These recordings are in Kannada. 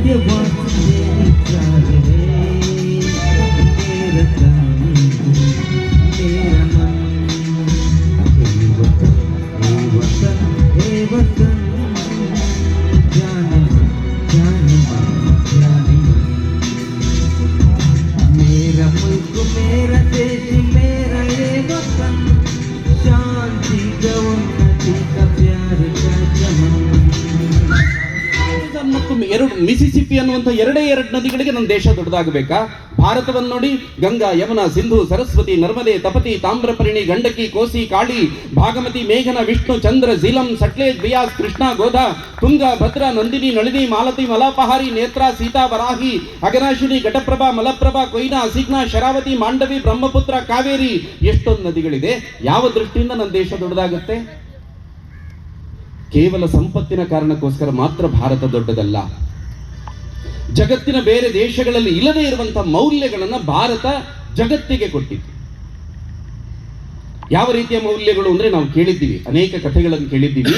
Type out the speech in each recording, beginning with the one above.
ये वक्त मेरी जान है, मेरा तन, मेरा मन, हे वतन, हे वतन, हे वतन, जाने मन, जाने मन, जाने मन। मेरा मुल्क, मेरा देश, मेरा ये वतन, शांति का उन्नति का प्यार का चमन। ಮತ್ತು ಎರಡು ಮಿಸಿಸಿಪಿ ಅನ್ನುವಂಥ ಎರಡೇ ಎರಡು ನದಿಗಳಿಗೆ ನಮ್ಮ ದೇಶ ದೊಡ್ಡದಾಗಬೇಕಾ? ಭಾರತವನ್ನು ನೋಡಿ, ಗಂಗಾ, ಯಮುನಾ, ಸಿಂಧು, ಸರಸ್ವತಿ, ನರ್ಮದೆ, ತಪತಿ, ತಾಮ್ರಪರ್ಣಿ, ಗಂಡಕಿ, ಕೋಸಿ, ಕಾಳಿ, ಭಾಗಮತಿ, ಮೇಘನ, ವಿಷ್ಣು, ಚಂದ್ರ, ಝೀಲಂ, ಸಟ್ಲೇಜ್, ಬಿಯಾಸ್, ಕೃಷ್ಣ, ಗೋದಾ, ತುಂಗ, ಭದ್ರಾ, ನಂದಿನಿ, ನಳಿನಿ, ಮಾಲತಿ, ಮಲಾಪಹಾರಿ, ನೇತ್ರಾ, ಸೀತಾ, ವರಾಹಿ, ಅಗನಾಶಿನಿ, ಘಟಪ್ರಭಾ, ಮಲಪ್ರಭಾ, ಕೊಯ್ನಾ, ಅಸಿಗ್ನಾ, ಶರಾವತಿ, ಮಾಂಡವಿ, ಬ್ರಹ್ಮಪುತ್ರ, ಕಾವೇರಿ. ಎಷ್ಟೊಂದು ನದಿಗಳಿದೆ. ಯಾವ ದೃಷ್ಟಿಯಿಂದ ನನ್ನ ದೇಶ ದೊಡ್ಡದಾಗುತ್ತೆ? ಕೇವಲ ಸಂಪತ್ತಿನ ಕಾರಣಕ್ಕೋಸ್ಕರ ಮಾತ್ರ ಭಾರತ ದೊಡ್ಡದಲ್ಲ. ಜಗತ್ತಿನ ಬೇರೆ ದೇಶಗಳಲ್ಲಿ ಇಲ್ಲದೇ ಇರುವಂತಹ ಮೌಲ್ಯಗಳನ್ನು ಭಾರತ ಜಗತ್ತಿಗೆ ಕೊಟ್ಟಿತ್ತು. ಯಾವ ರೀತಿಯ ಮೌಲ್ಯಗಳು ಅಂದ್ರೆ ನಾವು ಕೇಳಿದ್ದೀವಿ, ಅನೇಕ ಕಥೆಗಳನ್ನು ಕೇಳಿದ್ದೀವಿ.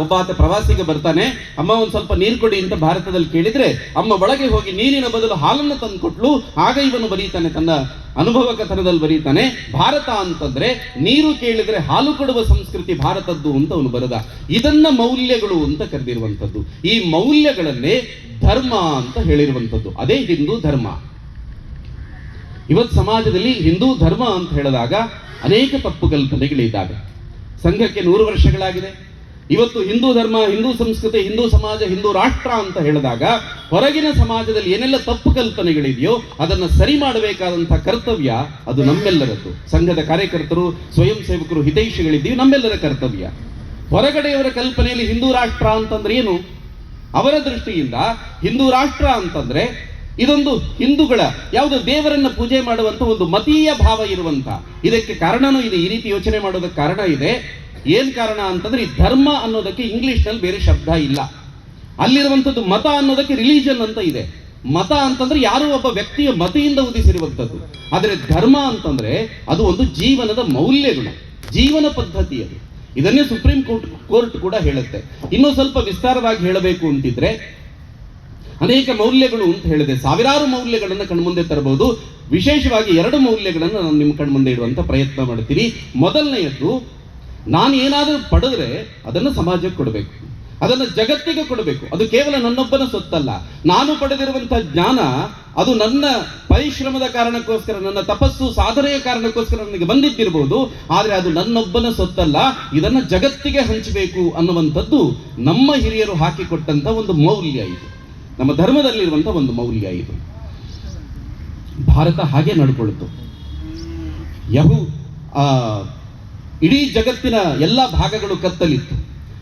ಒಬ್ಬಾತ ಪ್ರವಾಸಿಗ ಬರ್ತಾನೆ, ಅಮ್ಮ ಒಂದು ಸ್ವಲ್ಪ ನೀರು ಕೊಡಿ ಅಂತ ಭಾರತದಲ್ಲಿ ಕೇಳಿದ್ರೆ ಅಮ್ಮ ಒಳಗೆ ಹೋಗಿ ನೀರಿನ ಬದಲು ಹಾಲನ್ನು ತಂದು ಕೊಟ್ಲು. ಆಗ ಇವನು ಬರೀತಾನೆ, ತನ್ನ ಅನುಭವ ಕಥನದಲ್ಲಿ ಬರೀತಾನೆ, ಭಾರತ ಅಂತಂದ್ರೆ ನೀರು ಕೇಳಿದ್ರೆ ಹಾಲು ಕೊಡುವ ಸಂಸ್ಕೃತಿ ಭಾರತದ್ದು ಅಂತ ಅವನು ಬರೆದ. ಇದನ್ನ ಮೌಲ್ಯಗಳು ಅಂತ ಕರೆದಿರುವಂಥದ್ದು. ಈ ಮೌಲ್ಯಗಳನ್ನೇ ಧರ್ಮ ಅಂತ ಹೇಳಿರುವಂಥದ್ದು. ಅದೇ ಹಿಂದೂ ಧರ್ಮ. ಇವತ್ತು ಸಮಾಜದಲ್ಲಿ ಹಿಂದೂ ಧರ್ಮ ಅಂತ ಹೇಳಿದಾಗ ಅನೇಕ ತಪ್ಪು ಕಲ್ಪನೆಗಳಿದ್ದಾವೆ. ಸಂಘಕ್ಕೆ 100 ವರ್ಷಗಳಾಗಿದೆ. ಇವತ್ತು ಹಿಂದೂ ಧರ್ಮ, ಹಿಂದೂ ಸಂಸ್ಕೃತಿ, ಹಿಂದೂ ಸಮಾಜ, ಹಿಂದೂ ರಾಷ್ಟ್ರ ಅಂತ ಹೇಳಿದಾಗ ಹೊರಗಿನ ಸಮಾಜದಲ್ಲಿ ಏನೆಲ್ಲ ತಪ್ಪು ಕಲ್ಪನೆಗಳಿದೆಯೋ ಅದನ್ನು ಸರಿ ಮಾಡಬೇಕಾದಂಥ ಕರ್ತವ್ಯ ಅದು ನಮ್ಮೆಲ್ಲರದ್ದು. ಸಂಘದ ಕಾರ್ಯಕರ್ತರು, ಸ್ವಯಂ ಸೇವಕರು, ಹಿತೈಷಿಗಳಿದ್ದೀವಿ, ನಮ್ಮೆಲ್ಲರ ಕರ್ತವ್ಯ. ಹೊರಗಡೆಯವರ ಕಲ್ಪನೆಯಲ್ಲಿ ಹಿಂದೂ ರಾಷ್ಟ್ರ ಅಂತಂದ್ರೆ ಏನು? ಅವರ ದೃಷ್ಟಿಯಿಂದ ಹಿಂದೂ ರಾಷ್ಟ್ರ ಅಂತಂದ್ರೆ ಇದೊಂದು ಹಿಂದೂಗಳ ಯಾವುದೋ ದೇವರನ್ನ ಪೂಜೆ ಮಾಡುವಂತ ಒಂದು ಮತೀಯ ಭಾವ ಇರುವಂತ. ಇದಕ್ಕೆ ಕಾರಣನೂ ಇದೆ. ಈ ರೀತಿ ಯೋಚನೆ ಮಾಡೋದಕ್ಕೆ ಕಾರಣ ಇದೆ. ಏನ್ ಕಾರಣ ಅಂತಂದ್ರೆ, ಈ ಧರ್ಮ ಅನ್ನೋದಕ್ಕೆ ಇಂಗ್ಲಿಷ್ ನಲ್ಲಿ ಬೇರೆ ಶಬ್ದ ಇಲ್ಲ. ಅಲ್ಲಿರುವಂತದ್ದು ಮತ ಅನ್ನೋದಕ್ಕೆ ರಿಲಿಜನ್ ಅಂತ ಇದೆ. ಮತ ಅಂತಂದ್ರೆ ಯಾರೋ ಒಬ್ಬ ವ್ಯಕ್ತಿಯ ಮತಿಯಿಂದ ಉದಿಸಿರುವಂಥದ್ದು. ಆದರೆ ಧರ್ಮ ಅಂತಂದ್ರೆ ಅದು ಒಂದು ಜೀವನದ ಮೌಲ್ಯಗಳು, ಜೀವನ ಪದ್ಧತಿ ಅದು. ಇದನ್ನೇ ಸುಪ್ರೀಂ ಕೋರ್ಟ್ ಕೂಡ ಹೇಳುತ್ತೆ. ಇನ್ನೂ ಸ್ವಲ್ಪ ವಿಸ್ತಾರವಾಗಿ ಹೇಳಬೇಕು ಅಂತಿದ್ರೆ, ಅನೇಕ ಮೌಲ್ಯಗಳು ಅಂತ ಹೇಳಿದೆ, ಸಾವಿರಾರು ಮೌಲ್ಯಗಳನ್ನು ಕಣ್ಮುಂದೆ ತರಬಹುದು. ವಿಶೇಷವಾಗಿ 2 ಮೌಲ್ಯಗಳನ್ನು ನಾನು ನಿಮ್ಮ ಕಣ್ಮುಂದೆ ಇಡುವಂತ ಪ್ರಯತ್ನ ಮಾಡ್ತೀನಿ. ಮೊದಲನೆಯದ್ದು, ನಾನು ಏನಾದರೂ ಪಡೆದ್ರೆ ಅದನ್ನು ಸಮಾಜಕ್ಕೆ ಕೊಡಬೇಕು, ಅದನ್ನು ಜಗತ್ತಿಗೆ ಕೊಡಬೇಕು. ಅದು ಕೇವಲ ನನ್ನೊಬ್ಬನ ಸೊತ್ತಲ್ಲ. ನಾನು ಪಡೆದಿರುವಂತಹ ಜ್ಞಾನ ಅದು ನನ್ನ ಪರಿಶ್ರಮದ ಕಾರಣಕ್ಕೋಸ್ಕರ, ನನ್ನ ತಪಸ್ಸು ಸಾಧನೆಯ ಕಾರಣಕ್ಕೋಸ್ಕರ ನನಗೆ ಬಂದಿದ್ದಿರಬಹುದು. ಆದರೆ ಅದು ನನ್ನೊಬ್ಬನ ಸೊತ್ತಲ್ಲ. ಇದನ್ನು ಜಗತ್ತಿಗೆ ಹಂಚಬೇಕು ಅನ್ನುವಂಥದ್ದು ನಮ್ಮ ಹಿರಿಯರು ಹಾಕಿಕೊಟ್ಟಂತ ಒಂದು ಮೌಲ್ಯ. ಇದು ನಮ್ಮ ಧರ್ಮದಲ್ಲಿರುವಂತಹ ಒಂದು ಮೌಲ್ಯ. ಇದು ಭಾರತ ಹಾಗೆ ನಡ್ಕೊಳ್ತು. ಇಡೀ ಜಗತ್ತಿನ ಎಲ್ಲ ಭಾಗಗಳು ಕತ್ತಲಿತ್ತು,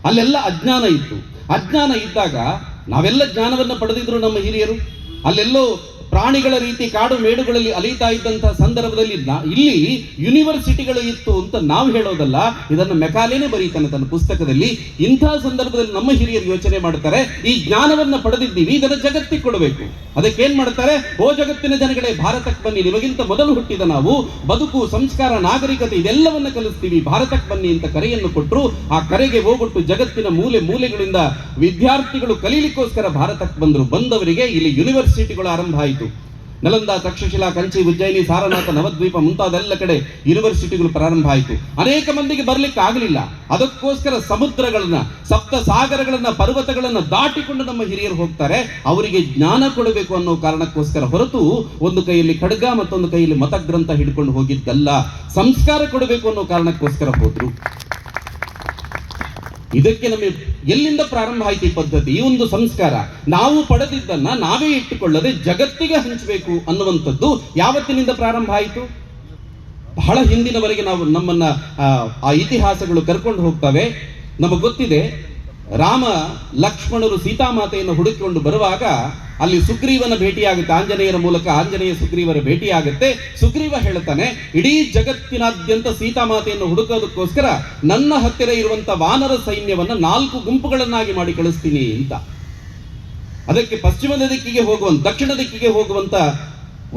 ಅಲ್ಲೆಲ್ಲ ಅಜ್ಞಾನ ಇತ್ತು. ಅಜ್ಞಾನ ಇದ್ದಾಗ ನಾವೆಲ್ಲ ಜ್ಞಾನವನ್ನು ಪಡೆದಿದ್ರು ನಮ್ಮ ಹಿರಿಯರು. ಅಲ್ಲೆಲ್ಲೋ ಪ್ರಾಣಿಗಳ ರೀತಿ ಕಾಡು ಮೇಡುಗಳಲ್ಲಿ ಅಲಿತಾ ಇದ್ದಂತಹ ಸಂದರ್ಭದಲ್ಲಿ ಇಲ್ಲಿ ಯೂನಿವರ್ಸಿಟಿಗಳು ಇತ್ತು ಅಂತ ನಾವು ಹೇಳೋದಲ್ಲ, ಇದನ್ನು ಮೆಕಾಲೆನೇ ಬರೀತಾನೆ ತನ್ನ ಪುಸ್ತಕದಲ್ಲಿ. ಇಂತಹ ಸಂದರ್ಭದಲ್ಲಿ ನಮ್ಮ ಹಿರಿಯರು ಯೋಚನೆ ಮಾಡ್ತಾರೆ, ಈ ಜ್ಞಾನವನ್ನ ಪಡೆದಿದ್ದೀವಿ, ಇದನ್ನು ಜಗತ್ತಿಗೆ ಕೊಡಬೇಕು. ಅದಕ್ಕೆ ಏನ್ ಮಾಡ್ತಾರೆ, ಓ ಜಗತ್ತಿನ ಜನಗಳೇ ಭಾರತಕ್ಕೆ ಬನ್ನಿ, ನಿಮಗಿಂತ ಮೊದಲು ಹುಟ್ಟಿದ ನಾವು ಬದುಕು, ಸಂಸ್ಕಾರ, ನಾಗರಿಕತೆ ಇದೆಲ್ಲವನ್ನ ಕಲಿಸ್ತೀವಿ, ಭಾರತಕ್ಕೆ ಬನ್ನಿ ಅಂತ ಕರೆಯನ್ನು ಕೊಟ್ಟರು. ಆ ಕರೆಗೆ ಹೋಗ್ಬಿಟ್ಟು ಜಗತ್ತಿನ ಮೂಲೆ ಮೂಲೆಗಳಿಂದ ವಿದ್ಯಾರ್ಥಿಗಳು ಕಲೀಲಿಕ್ಕೋಸ್ಕರ ಭಾರತಕ್ಕೆ ಬಂದರು. ಬಂದವರಿಗೆ ಇಲ್ಲಿ ಯೂನಿವರ್ಸಿಟಿಗಳು ಆರಂಭ ಆಯಿತು. ನಲಂದ, ತಕ್ಷಶಿಲಾ, ಕಂಚಿ, ಉಜ್ಜಯಿನಿ, ಸಾರನಾಥ, ನವದ್ವೀಪ ಮುಂತಾದೆಲ್ಲ ಕಡೆ ಯೂನಿವರ್ಸಿಟಿಗಳು ಪ್ರಾರಂಭ ಆಯಿತು. ಅನೇಕ ಮಂದಿಗೆ ಬರ್ಲಿಕ್ಕೆ ಆಗಲಿಲ್ಲ. ಅದಕ್ಕೋಸ್ಕರ ಸಮುದ್ರಗಳನ್ನ, ಸಪ್ತ ಸಾಗರಗಳನ್ನ, ಪರ್ವತಗಳನ್ನ ದಾಟಿಕೊಂಡು ನಮ್ಮ ಹಿರಿಯರು ಹೋಗ್ತಾರೆ. ಅವರಿಗೆ ಜ್ಞಾನ ಕೊಡಬೇಕು ಅನ್ನೋ ಕಾರಣಕ್ಕೋಸ್ಕರ ಹೊರತು ಒಂದು ಕೈಯಲ್ಲಿ ಖಡ್ಗ ಮತ್ತೊಂದು ಕೈಯಲ್ಲಿ ಮತಗ್ರಂಥ ಹಿಡ್ಕೊಂಡು ಹೋಗಿದ್ದಲ್ಲ. ಸಂಸ್ಕಾರ ಕೊಡಬೇಕು ಅನ್ನೋ ಕಾರಣಕ್ಕೋಸ್ಕರ ಹೋದ್ರು. ಇದಕ್ಕೆ ನಮಗೆ ಎಲ್ಲಿಂದ ಪ್ರಾರಂಭ ಆಯ್ತು ಈ ಪದ್ಧತಿ, ಈ ಒಂದು ಸಂಸ್ಕಾರ? ನಾವು ಪಡೆದಿದ್ದನ್ನ ನಾವೇ ಇಟ್ಟುಕೊಳ್ಳದೆ ಜಗತ್ತಿಗೆ ಹಂಚಬೇಕು ಅನ್ನುವಂಥದ್ದು ಯಾವತ್ತಿನಿಂದ ಪ್ರಾರಂಭ ಆಯಿತು? ಬಹಳ ಹಿಂದಿನವರೆಗೆ ನಾವು ನಮ್ಮನ್ನ ಆ ಇತಿಹಾಸಗಳು ಕರ್ಕೊಂಡು ಹೋಗ್ತವೆ. ನಮಗೆ ಗೊತ್ತಿದೆ, ರಾಮ ಲಕ್ಷ್ಮಣರು ಸೀತಾಮಾತೆಯನ್ನು ಹುಡುಕಿಕೊಂಡು ಬರುವಾಗ ಅಲ್ಲಿ ಸುಗ್ರೀವನ ಭೇಟಿಯಾಗುತ್ತೆ. ಆಂಜನೇಯರ ಮೂಲಕ ಆಂಜನೇಯ ಸುಗ್ರೀವರ ಭೇಟಿಯಾಗುತ್ತೆ. ಸುಗ್ರೀವ ಹೇಳ್ತಾನೆ, ಇಡೀ ಜಗತ್ತಿನಾದ್ಯಂತ ಸೀತಾಮಾತೆಯನ್ನು ಹುಡುಕೋದಕ್ಕೋಸ್ಕರ ನನ್ನ ಹತ್ತಿರ ಇರುವಂತ ವಾನರ ಸೈನ್ಯವನ್ನ 4 ಗುಂಪುಗಳನ್ನಾಗಿ ಮಾಡಿ ಕಳಿಸ್ತೀನಿ ಅಂತ. ಅದಕ್ಕೆ ಪಶ್ಚಿಮದ ದಿಕ್ಕಿಗೆ ಹೋಗುವಂತ, ದಕ್ಷಿಣ ದಿಕ್ಕಿಗೆ ಹೋಗುವಂತ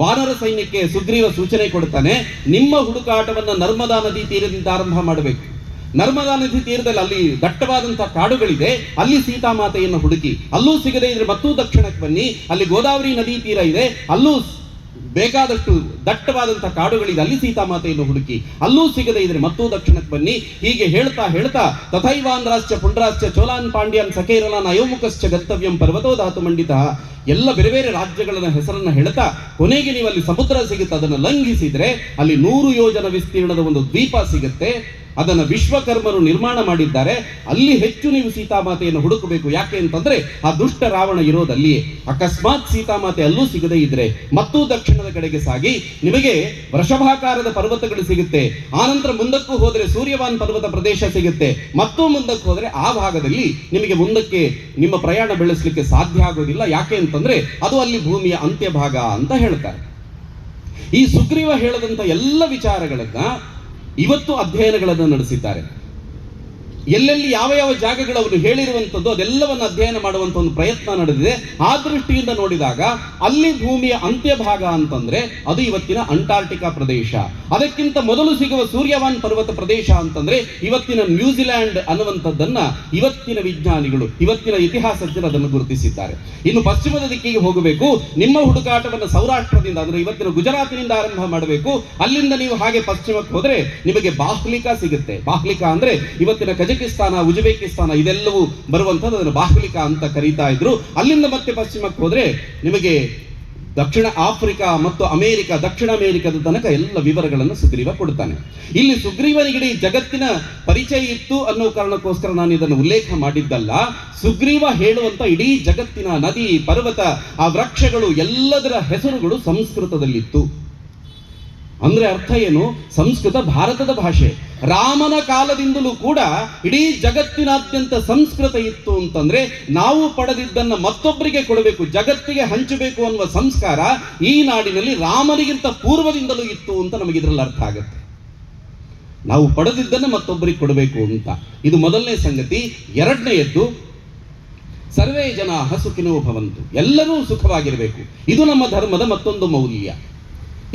ವಾನರ ಸೈನ್ಯಕ್ಕೆ ಸುಗ್ರೀವ ಸೂಚನೆ ಕೊಡ್ತಾನೆ, ನಿಮ್ಮ ಹುಡುಕಾಟವನ್ನ ನರ್ಮದಾ ನದಿ ತೀರದಿಂದ ಆರಂಭ ಮಾಡಬೇಕು. ನರ್ಮದಾ ನದಿ ತೀರದಲ್ಲಿ ಅಲ್ಲಿ ದಟ್ಟವಾದಂತಹ ಕಾಡುಗಳಿದೆ, ಅಲ್ಲಿ ಸೀತಾಮಾತೆಯನ್ನು ಹುಡುಕಿ. ಅಲ್ಲೂ ಸಿಗದೇ ಇದ್ರೆ ಮತ್ತೂ ದಕ್ಷಿಣಕ್ಕೆ ಬನ್ನಿ, ಅಲ್ಲಿ ಗೋದಾವರಿ ನದಿ ತೀರ ಇದೆ, ಅಲ್ಲೂ ಬೇಕಾದಷ್ಟು ದಟ್ಟವಾದಂತಹ ಕಾಡುಗಳಿದೆ, ಅಲ್ಲಿ ಸೀತಾಮಾತೆಯನ್ನು ಹುಡುಕಿ. ಅಲ್ಲೂ ಸಿಗದೇ ಇದ್ರೆ ಮತ್ತೂ ದಕ್ಷಿಣಕ್ಕೆ ಬನ್ನಿ. ಹೀಗೆ ಹೇಳ್ತಾ ಹೇಳ್ತಾ ತಥೈವಾಂಧ್ರಾಶ್ಚ ಪುಂಡ್ರಾಶ್ಚ ಚೋಲಾನ್ ಪಾಂಡ್ಯಾನ್ ಸಖೈರಲಾನ್ ಅಯೋಮುಖಶ್ಚ ಗಂತವ್ಯಂ ಪರ್ವತೋ ಧಾತು ಮಂಡಿತ, ಎಲ್ಲ ಬೇರೆ ಬೇರೆ ರಾಜ್ಯಗಳ ಹೆಸರನ್ನ ಹೇಳ್ತಾ ಕೊನೆಗೆ ನೀವು ಅಲ್ಲಿ ಸಮುದ್ರ ಸಿಗುತ್ತೆ, ಅದನ್ನು ಲಂಘಿಸಿದ್ರೆ ಅಲ್ಲಿ 100 ಯೋಜನ ವಿಸ್ತೀರ್ಣದ ಒಂದು ದ್ವೀಪ ಸಿಗುತ್ತೆ. ಅದನ್ನು ವಿಶ್ವಕರ್ಮರು ನಿರ್ಮಾಣ ಮಾಡಿದ್ದಾರೆ. ಅಲ್ಲಿ ಹೆಚ್ಚು ನೀವು ಸೀತಾಮಾತೆಯನ್ನು ಹುಡುಕಬೇಕು. ಯಾಕೆ ಅಂತಂದ್ರೆ ಆ ದುಷ್ಟ ರಾವಣ ಇರೋದಲ್ಲಿಯೇ. ಅಕಸ್ಮಾತ್ ಸೀತಾಮಾತೆ ಅಲ್ಲೂ ಸಿಗದೇ ಇದ್ರೆ ಮತ್ತೂ ದಕ್ಷಿಣದ ಕಡೆಗೆ ಸಾಗಿ ನಿಮಗೆ ವೃಷಭಾಕಾರದ ಪರ್ವತಗಳು ಸಿಗುತ್ತೆ. ಆನಂತರ ಮುಂದಕ್ಕೂ ಹೋದ್ರೆ ಸೂರ್ಯವಾನ್ ಪರ್ವತ ಪ್ರದೇಶ ಸಿಗುತ್ತೆ. ಮತ್ತೂ ಮುಂದಕ್ಕೆ ಹೋದ್ರೆ ಆ ಭಾಗದಲ್ಲಿ ನಿಮಗೆ ಮುಂದಕ್ಕೆ ನಿಮ್ಮ ಪ್ರಯಾಣ ಬೆಳೆಸಲಿಕ್ಕೆ ಸಾಧ್ಯ ಆಗೋದಿಲ್ಲ. ಯಾಕೆ ಅಂತಂದ್ರೆ ಅದು ಅಲ್ಲಿ ಭೂಮಿಯ ಅಂತ್ಯಭಾಗ ಅಂತ ಹೇಳ್ತಾರೆ. ಈ ಸುಗ್ರೀವ ಹೇಳದಂತ ಎಲ್ಲ ವಿಚಾರಗಳನ್ನ ಇವತ್ತು ಅಧ್ಯಯನಗಳನ್ನು ನಡೆಸಿದ್ದಾರೆ. ಎಲ್ಲೆಲ್ಲಿ ಯಾವ ಯಾವ ಜಾಗಗಳು ಅವರು ಹೇಳಿರುವಂಥದ್ದು ಅದೆಲ್ಲವನ್ನು ಅಧ್ಯಯನ ಮಾಡುವಂಥ ಒಂದು ಪ್ರಯತ್ನ ನಡೆದಿದೆ. ಆ ದೃಷ್ಟಿಯಿಂದ ನೋಡಿದಾಗ ಅಲ್ಲಿ ಭೂಮಿಯ ಅಂತ್ಯಭಾಗ ಅಂತಂದ್ರೆ ಅದು ಇವತ್ತಿನ ಅಂಟಾರ್ಟಿಕಾ ಪ್ರದೇಶ. ಅದಕ್ಕಿಂತ ಮೊದಲು ಸಿಗುವ ಸೂರ್ಯವಾನ್ ಪರ್ವತ ಪ್ರದೇಶ ಅಂತಂದ್ರೆ ಇವತ್ತಿನ ನ್ಯೂಜಿಲ್ಯಾಂಡ್ ಅನ್ನುವಂಥದ್ದನ್ನ ಇವತ್ತಿನ ವಿಜ್ಞಾನಿಗಳು, ಇವತ್ತಿನ ಇತಿಹಾಸಜ್ಞರು ಅದನ್ನು ಗುರುತಿಸಿದ್ದಾರೆ. ಇನ್ನು ಪಶ್ಚಿಮದ ದಿಕ್ಕಿಗೆ ಹೋಗಬೇಕು. ನಿಮ್ಮ ಹುಡುಕಾಟವನ್ನು ಸೌರಾಷ್ಟ್ರದಿಂದ ಅಂದ್ರೆ ಇವತ್ತಿನ ಗುಜರಾತಿನಿಂದ ಆರಂಭ ಮಾಡಬೇಕು. ಅಲ್ಲಿಂದ ನೀವು ಹಾಗೆ ಪಶ್ಚಿಮಕ್ಕೆ ಹೋದ್ರೆ ನಿಮಗೆ ಬಾಹ್ಲಿಕಾ ಸಿಗುತ್ತೆ. ಬಾಹ್ಲಿಕಾ ಅಂದ್ರೆ ಇವತ್ತಿನ ಕಜಕಿಸ್ತಾನ, ಉಜ್ಬೇಕಿಸ್ತಾನ ಇದೆಲ್ಲವೂ ಬರುವಂಥದ್ದು, ಅದನ್ನು ಬಾಹ್ಲಿಕಾ ಅಂತ ಕರೀತಾ ಇದ್ರು. ಅಲ್ಲಿಂದ ಮತ್ತೆ ಪಶ್ಚಿಮಕ್ಕೆ ಹೋದ್ರೆ ನಿಮಗೆ ದಕ್ಷಿಣ ಆಫ್ರಿಕಾ ಮತ್ತು ಅಮೆರಿಕ, ದಕ್ಷಿಣ ಅಮೆರಿಕದ ತನಕ ಎಲ್ಲ ವಿವರಗಳನ್ನು ಸುಗ್ರೀವ ಕೊಡ್ತಾನೆ. ಇಲ್ಲಿ ಸುಗ್ರೀವನಿಗಿಡೀ ಜಗತ್ತಿನ ಪರಿಚಯ ಇತ್ತು ಅನ್ನೋ ಕಾರಣಕ್ಕೋಸ್ಕರ ನಾನು ಇದನ್ನು ಉಲ್ಲೇಖ ಮಾಡಿದ್ದಲ್ಲ. ಸುಗ್ರೀವ ಹೇಳುವಂತ ಇಡೀ ಜಗತ್ತಿನ ನದಿ, ಪರ್ವತ, ಆ ವೃಕ್ಷಗಳು ಎಲ್ಲದರ ಹೆಸರುಗಳು ಸಂಸ್ಕೃತದಲ್ಲಿತ್ತು. ಅಂದ್ರೆ ಅರ್ಥ ಏನು? ಸಂಸ್ಕೃತ ಭಾರತದ ಭಾಷೆ. ರಾಮನ ಕಾಲದಿಂದಲೂ ಕೂಡ ಇಡೀ ಜಗತ್ತಿನಾದ್ಯಂತ ಸಂಸ್ಕೃತ ಇತ್ತು ಅಂತಂದ್ರೆ ನಾವು ಪಡೆದಿದ್ದನ್ನು ಮತ್ತೊಬ್ಬರಿಗೆ ಕೊಡಬೇಕು, ಜಗತ್ತಿಗೆ ಹಂಚಬೇಕು ಅನ್ನುವ ಸಂಸ್ಕಾರ ಈ ನಾಡಿನಲ್ಲಿ ರಾಮನಿಗಿಂತ ಪೂರ್ವದಿಂದಲೂ ಇತ್ತು ಅಂತ ನಮಗೆ ಇದರಲ್ಲಿ ಅರ್ಥ ಆಗುತ್ತೆ. ನಾವು ಪಡೆದಿದ್ದನ್ನು ಮತ್ತೊಬ್ಬರಿಗೆ ಕೊಡಬೇಕು ಅಂತ. ಇದು ಮೊದಲನೇ ಸಂಗತಿ. ಎರಡನೆಯದ್ದು, ಸರ್ವೇ ಜನ ಸುಖಿನೋ ಭವಂತು, ಎಲ್ಲರೂ ಸುಖವಾಗಿರಬೇಕು. ಇದು ನಮ್ಮ ಧರ್ಮದ ಮತ್ತೊಂದು ಮೌಲ್ಯ.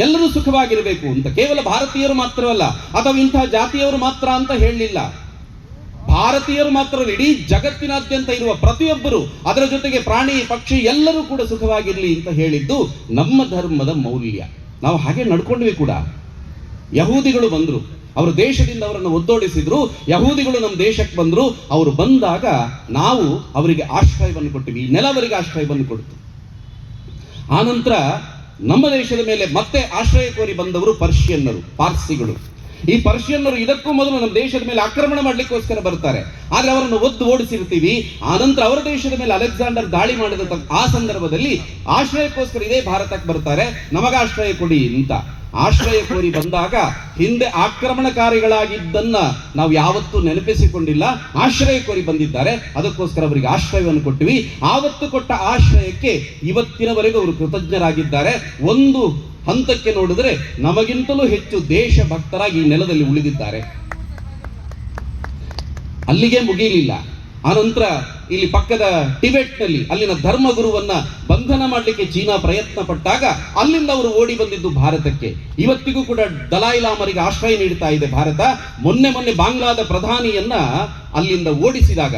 ಎಲ್ಲರೂ ಸುಖವಾಗಿರಬೇಕು ಅಂತ ಕೇವಲ ಭಾರತೀಯರು ಮಾತ್ರವಲ್ಲ, ಅಥವಾ ಇಂತಹ ಜಾತಿಯವರು ಮಾತ್ರ ಅಂತ ಹೇಳಲಿಲ್ಲ. ಭಾರತೀಯರು ಮಾತ್ರ, ಇಡೀ ಜಗತ್ತಿನಾದ್ಯಂತ ಇರುವ ಪ್ರತಿಯೊಬ್ಬರು, ಅದರ ಜೊತೆಗೆ ಪ್ರಾಣಿ ಪಕ್ಷಿ ಎಲ್ಲರೂ ಕೂಡ ಸುಖವಾಗಿರಲಿ ಅಂತ ಹೇಳಿದ್ದು ನಮ್ಮ ಧರ್ಮದ ಮೌಲ್ಯ. ನಾವು ಹಾಗೆ ನಡ್ಕೊಂಡ್ವಿ ಕೂಡ. ಯಹೂದಿಗಳು ಬಂದ್ರು, ಅವರ ದೇಶದಿಂದ ಅವರನ್ನು ಒದ್ದೋಡಿಸಿದ್ರು. ಯಹೂದಿಗಳು ನಮ್ಮ ದೇಶಕ್ಕೆ ಬಂದ್ರು. ಅವರು ಬಂದಾಗ ನಾವು ಅವರಿಗೆ ಆಶ್ರಯವನ್ನು ಕೊಟ್ಟಿವಿ. ಈ ನೆಲ ಅವರಿಗೆ ಆಶ್ರಯವನ್ನು ಕೊಡ್ತು. ಆನಂತರ ನಮ್ಮ ದೇಶದ ಮೇಲೆ ಮತ್ತೆ ಆಶ್ರಯ ಕೋರಿ ಬಂದವರು ಪರ್ಷಿಯನ್ನರು, ಪಾರ್ಸಿಗಳು. ಈ ಪರ್ಷಿಯನ್ನರು ಇದಕ್ಕೂ ಮೊದಲು ನಮ್ಮ ದೇಶದ ಮೇಲೆ ಆಕ್ರಮಣ ಮಾಡ್ಲಿಕ್ಕೋಸ್ಕರ ಬರ್ತಾರೆ. ಆದ್ರೆ ಅವರನ್ನು ಒದ್ದು ಓಡಿಸಿರ್ತೀವಿ. ಆನಂತರ ಅವರ ದೇಶದ ಮೇಲೆ ಅಲೆಕ್ಸಾಂಡರ್ ದಾಳಿ ಮಾಡಿದ ಆ ಸಂದರ್ಭದಲ್ಲಿ ಆಶ್ರಯಕ್ಕೋಸ್ಕರ ಇದೇ ಭಾರತಕ್ಕೆ ಬರ್ತಾರೆ, ನಮಗಾಶ್ರಯ ಕೊಡಿ ಅಂತ. ಆಶ್ರಯ ಕೋರಿ ಬಂದಾಗ ಹಿಂದೆ ಆಕ್ರಮಣಕಾರಿಗಳಾಗಿದ್ದನ್ನ ನಾವು ಯಾವತ್ತೂ ನೆನಪಿಸಿಕೊಂಡಿಲ್ಲ. ಆಶ್ರಯ ಕೋರಿ ಬಂದಿದ್ದಾರೆ, ಅದಕ್ಕೋಸ್ಕರ ಅವರಿಗೆ ಆಶ್ರಯವನ್ನು ಕೊಟ್ಟಿವಿ. ಆವತ್ತು ಕೊಟ್ಟ ಆಶ್ರಯಕ್ಕೆ ಇವತ್ತಿನವರೆಗೂ ಅವರು ಕೃತಜ್ಞರಾಗಿದ್ದಾರೆ. ಒಂದು ಹಂತಕ್ಕೆ ನೋಡಿದ್ರೆ ನಮಗಿಂತಲೂ ಹೆಚ್ಚು ದೇಶಭಕ್ತರಾಗಿ ಈ ನೆಲದಲ್ಲಿ ಉಳಿದಿದ್ದಾರೆ. ಅಲ್ಲಿಗೆ ಮುಗಿಯಲಿಲ್ಲ. ಆನಂತರ ಇಲ್ಲಿ ಪಕ್ಕದ ಟಿಬೆಟ್ನಲ್ಲಿ ಅಲ್ಲಿನ ಧರ್ಮಗುರುವನ್ನ ಬಂಧನ ಮಾಡಲಿಕ್ಕೆ ಚೀನಾ ಪ್ರಯತ್ನ ಪಟ್ಟಾಗ ಅಲ್ಲಿಂದ ಅವರು ಓಡಿ ಬಂದಿದ್ದು ಭಾರತಕ್ಕೆ. ಇವತ್ತಿಗೂ ಕೂಡ ದಲಾಯಿ ಲಾಮರಿಗೆ ಆಶ್ರಯ ನೀಡ್ತಾ ಇದೆ ಭಾರತ. ಮೊನ್ನೆ ಬಾಂಗ್ಲಾದ ಪ್ರಧಾನಿಯನ್ನ ಅಲ್ಲಿಂದ ಓಡಿಸಿದಾಗ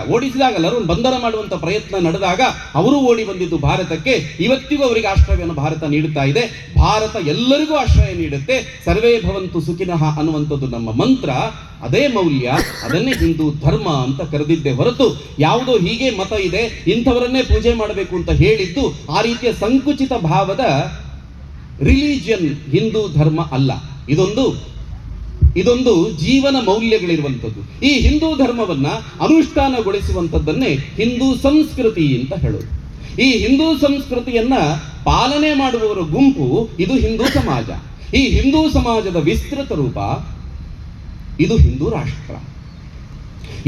ಅವರನ್ನು ಬಂಧನ ಮಾಡುವಂತ ಪ್ರಯತ್ನ ನಡೆದಾಗ ಅವರು ಓಡಿ ಬಂದಿದ್ದು ಭಾರತಕ್ಕೆ. ಇವತ್ತಿಗೂ ಅವರಿಗೆ ಆಶ್ರಯವನ್ನು ಭಾರತ ನೀಡುತ್ತಾ ಇದೆ. ಭಾರತ ಎಲ್ಲರಿಗೂ ಆಶ್ರಯ ನೀಡುತ್ತೆ. ಸರ್ವೇ ಭವಂತು ಸುಖಿನಃ ಅನ್ನುವಂಥದ್ದು ನಮ್ಮ ಮಂತ್ರ. ಅದೇ ಮೌಲ್ಯ, ಅದನ್ನೇ ಹಿಂದೂ ಧರ್ಮ ಅಂತ ಕರೆದಿದ್ದೆ ಹೊರತು ಯಾವುದೋ ಹೀಗೆ ಮತ ಇದೆ ಇಂಥವರನ್ನೇ ಪೂಜೆ ಮಾಡಬೇಕು ಅಂತ ಹೇಳಿದ್ದು ಆ ರೀತಿಯ ಸಂಕುಚಿತ ಭಾವದ ರಿಲಿಜಿಯನ್ ಹಿಂದೂ ಧರ್ಮ ಅಲ್ಲ. ಇದೊಂದು ಜೀವನ ಮೌಲ್ಯಗಳಿರುವಂಥದ್ದು. ಈ ಹಿಂದೂ ಧರ್ಮವನ್ನ ಅನುಷ್ಠಾನಗೊಳಿಸುವಂಥದ್ದನ್ನೇ ಹಿಂದೂ ಸಂಸ್ಕೃತಿ ಅಂತ ಹೇಳೋದು. ಈ ಹಿಂದೂ ಸಂಸ್ಕೃತಿಯನ್ನ ಪಾಲನೆ ಮಾಡುವವರ ಗುಂಪು ಇದು ಹಿಂದೂ ಸಮಾಜ. ಈ ಹಿಂದೂ ಸಮಾಜದ ವಿಸ್ತೃತ ರೂಪ ಇದು ಹಿಂದೂ ರಾಷ್ಟ್ರ.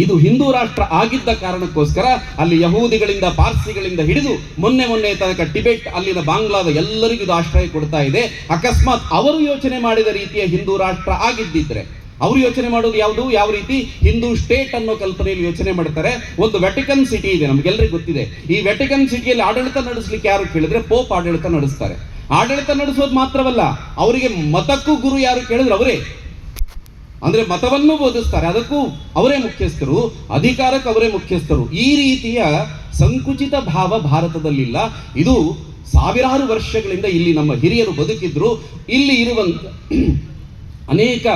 ಇದು ಹಿಂದೂ ರಾಷ್ಟ್ರ ಆಗಿದ್ದ ಕಾರಣಕ್ಕೋಸ್ಕರ ಅಲ್ಲಿ ಯಹೂದಿಗಳಿಂದ, ಪಾರ್ಸಿಗಳಿಂದ ಹಿಡಿದು ಮೊನ್ನೆ ತನಕ ಟಿಬೆಟ್, ಅಲ್ಲಿನ ಬಾಂಗ್ಲಾದ ಎಲ್ಲರಿಗೂ ಇದು ಆಶ್ರಯ ಕೊಡ್ತಾ ಇದೆ. ಅಕಸ್ಮಾತ್ ಅವರು ಯೋಚನೆ ಮಾಡಿದ ರೀತಿಯ ಹಿಂದೂ ರಾಷ್ಟ್ರ ಆಗಿದ್ದಿದ್ರೆ, ಅವರು ಯೋಚನೆ ಮಾಡೋದು ಯಾವ ರೀತಿ ಹಿಂದೂ ಸ್ಟೇಟ್ ಅನ್ನೋ ಕಲ್ಪನೆಯಲ್ಲಿ ಯೋಚನೆ ಮಾಡ್ತಾರೆ. ಒಂದು ವ್ಯಾಟಿಕನ್ ಸಿಟಿ ಇದೆ, ನಮಗೆಲ್ಲರಿಗೂ ಗೊತ್ತಿದೆ. ಈ ವ್ಯಾಟಿಕನ್ ಸಿಟಿಯಲ್ಲಿ ಆಡಳಿತ ನಡೆಸಲಿಕ್ಕೆ ಯಾರು ಕೇಳಿದ್ರೆ ಪೋಪ್ ಆಡಳಿತ ನಡೆಸ್ತಾರೆ. ಆಡಳಿತ ನಡೆಸೋದು ಮಾತ್ರವಲ್ಲ, ಅವರಿಗೆ ಮತಕ್ಕೂ ಗುರು ಯಾರು ಕೇಳಿದ್ರೆ ಅವರೇ. ಅಂದ್ರೆ ಮತವನ್ನು ಬೋಧಿಸ್ತಾರೆ, ಅದಕ್ಕೂ ಅವರೇ ಮುಖ್ಯಸ್ಥರು, ಅಧಿಕಾರಕ್ಕೆ ಅವರೇ ಮುಖ್ಯಸ್ಥರು. ಈ ರೀತಿಯ ಸಂಕುಚಿತ ಭಾವ ಭಾರತದಲ್ಲಿಲ್ಲ. ಇದು ಸಾವಿರಾರು ವರ್ಷಗಳಿಂದ ಇಲ್ಲಿ ನಮ್ಮ ಹಿರಿಯರು ಬದುಕಿದ್ರು. ಇಲ್ಲಿ ಇರುವಂತ ಅನೇಕ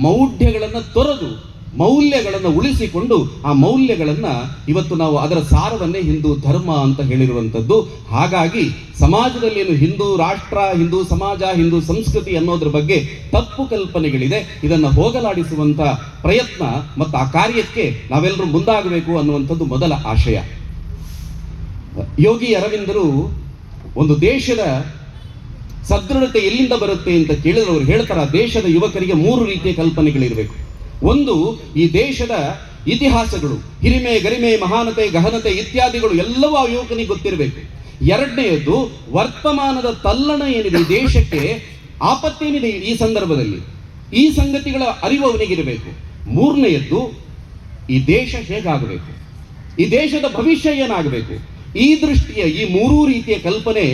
ಮೌಢ್ಯಗಳನ್ನು ತೊರೆದು ಮೌಲ್ಯಗಳನ್ನು ಉಳಿಸಿಕೊಂಡು ಆ ಮೌಲ್ಯಗಳನ್ನು ಇವತ್ತು ನಾವು ಅದರ ಸಾರವನ್ನೇ ಹಿಂದೂ ಧರ್ಮ ಅಂತ ಹೇಳಿರುವಂಥದ್ದು. ಹಾಗಾಗಿ ಸಮಾಜದಲ್ಲಿ ಏನು ಹಿಂದೂ ರಾಷ್ಟ್ರ, ಹಿಂದೂ ಸಮಾಜ, ಹಿಂದೂ ಸಂಸ್ಕೃತಿ ಅನ್ನೋದ್ರ ಬಗ್ಗೆ ತಪ್ಪು ಕಲ್ಪನೆಗಳಿದೆ. ಇದನ್ನು ಹೋಗಲಾಡಿಸುವಂಥ ಪ್ರಯತ್ನ ಮತ್ತು ಆ ಕಾರ್ಯಕ್ಕೆ ನಾವೆಲ್ಲರೂ ಮುಂದಾಗಬೇಕು ಅನ್ನುವಂಥದ್ದು ಮೊದಲ ಆಶಯ. ಯೋಗಿ ಅರವಿಂದರು ಒಂದು ದೇಶದ ಸದೃಢತೆ ಎಲ್ಲಿಂದ ಬರುತ್ತೆ ಅಂತ ಕೇಳಿದ್ರೆ ಅವರು ಹೇಳ್ತಾರೆ, ದೇಶದ ಯುವಕರಿಗೆ 3 ರೀತಿಯ ಕಲ್ಪನೆಗಳಿರಬೇಕು. ಒಂದು, ಈ ದೇಶದ ಇತಿಹಾಸಗಳು, ಹಿರಿಮೆ, ಗರಿಮೆ, ಮಹಾನತೆ, ಗಹನತೆ ಇತ್ಯಾದಿಗಳು ಎಲ್ಲವೂ ಆ ಯುವಕನಿಗೆ ಗೊತ್ತಿರಬೇಕು. ಎರಡನೆಯದ್ದು, ವರ್ತಮಾನದ ತಲ್ಲಣ ಏನಿದೆ, ಈ ದೇಶಕ್ಕೆ ಆಪತ್ತೇನಿದೆ ಈ ಸಂದರ್ಭದಲ್ಲಿ, ಈ ಸಂಗತಿಗಳ ಅರಿವು ಅವನಿಗಿರಬೇಕು. ಮೂರನೆಯದ್ದು, ಈ ದೇಶ ಹೇಗಾಗಬೇಕು, ಈ ದೇಶದ ಭವಿಷ್ಯ ಏನಾಗಬೇಕು. ಈ ದೃಷ್ಟಿಯ ಈ 3 ರೀತಿಯ ಕಲ್ಪನೆ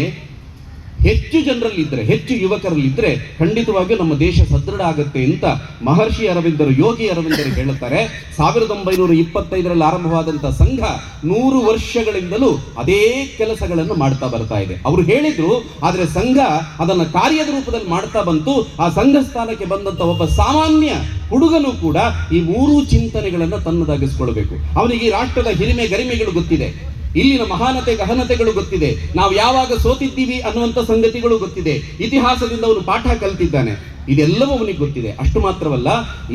ಹೆಚ್ಚು ಜನರಲ್ಲಿದ್ದರೆ, ಹೆಚ್ಚು ಯುವಕರಲ್ಲಿದ್ದರೆ ಖಂಡಿತವಾಗಿಯೂ ನಮ್ಮ ದೇಶ ಸದೃಢ ಆಗುತ್ತೆ ಅಂತ ಮಹರ್ಷಿ ಅರವಿಂದರು, ಯೋಗಿ ಅರವಿಂದರು ಹೇಳುತ್ತಾರೆ. 1925ರಲ್ಲಿ ಆರಂಭವಾದಂಥ ಸಂಘ 100 ವರ್ಷಗಳಿಂದಲೂ ಅದೇ ಕೆಲಸಗಳನ್ನು ಮಾಡ್ತಾ ಬರ್ತಾ ಇದೆ. ಅವರು ಹೇಳಿದ್ರು, ಆದರೆ ಸಂಘ ಅದನ್ನು ಕಾರ್ಯದ ರೂಪದಲ್ಲಿ ಮಾಡ್ತಾ ಬಂತು. ಆ ಸಂಘ ಸ್ಥಾನಕ್ಕೆ ಬಂದಂತ ಒಬ್ಬ ಸಾಮಾನ್ಯ ಹುಡುಗನು ಕೂಡ ಈ 3 ಚಿಂತನೆಗಳನ್ನು ತನ್ನದಾಗಿಸ್ಕೊಳ್ಬೇಕು. ಅವನಿಗೆ ಈ ರಾಷ್ಟ್ರದ ಹಿರಿಮೆ ಗರಿಮೆಗಳು ಗೊತ್ತಿದೆ, ಇಲ್ಲಿನ ಮಹಾನತೆ ಗಹನತೆಗಳು ಗೊತ್ತಿದೆ, ನಾವು ಯಾವಾಗ ಸೋತಿದ್ದೀವಿ ಅನ್ನುವಂಥ ಸಂಗತಿಗಳು ಗೊತ್ತಿದೆ, ಇತಿಹಾಸದಿಂದ ಅವನು ಪಾಠ ಕಲ್ತಿದ್ದಾನೆ, ಇದೆಲ್ಲವೂ ಅವನಿಗೆ ಗೊತ್ತಿದೆ. ಅಷ್ಟು ಮಾತ್ರವಲ್ಲ,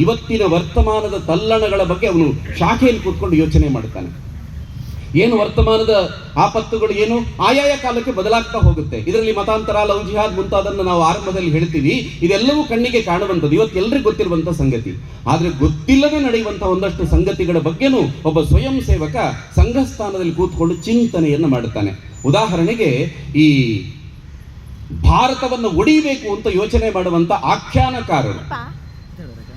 ಇವತ್ತಿನ ವರ್ತಮಾನದ ತಲ್ಲಣಗಳ ಬಗ್ಗೆ ಅವನು ಶಾಖೆಯಲ್ಲಿ ಕೂತ್ಕೊಂಡು ಯೋಚನೆ ಮಾಡ್ತಾನೆ. ಏನು ವರ್ತಮಾನದ ಆಪತ್ತುಗಳು ಏನು ಆಯಾಯ ಕಾಲಕ್ಕೆ ಬದಲಾಗ್ತಾ ಹೋಗುತ್ತೆ. ಇದರಲ್ಲಿ ಮತಾಂತರ, ಲವ್ ಜಿಹಾದ್ ಮುಂತಾದನ್ನು ನಾವು ಆರಂಭದಲ್ಲಿ ಹೇಳ್ತೀವಿ. ಇದೆಲ್ಲವೂ ಕಣ್ಣಿಗೆ ಕಾಣುವಂಥದ್ದು, ಇವತ್ತು ಎಲ್ರಿಗೂ ಗೊತ್ತಿರುವಂಥ ಸಂಗತಿ. ಆದರೆ ಗೊತ್ತಿಲ್ಲದೆ ನಡೆಯುವಂತಹ ಒಂದಷ್ಟು ಸಂಗತಿಗಳ ಬಗ್ಗೆನೂ ಒಬ್ಬ ಸ್ವಯಂ ಸೇವಕ ಸಂಘಸ್ಥಾನದಲ್ಲಿ ಕೂತ್ಕೊಂಡು ಚಿಂತನೆಯನ್ನು ಮಾಡುತ್ತಾನೆ. ಉದಾಹರಣೆಗೆ, ಈ ಭಾರತವನ್ನು ಒಡೆಯಬೇಕು ಅಂತ ಯೋಚನೆ ಮಾಡುವಂತ ಆಖ್ಯಾನಕಾರರು,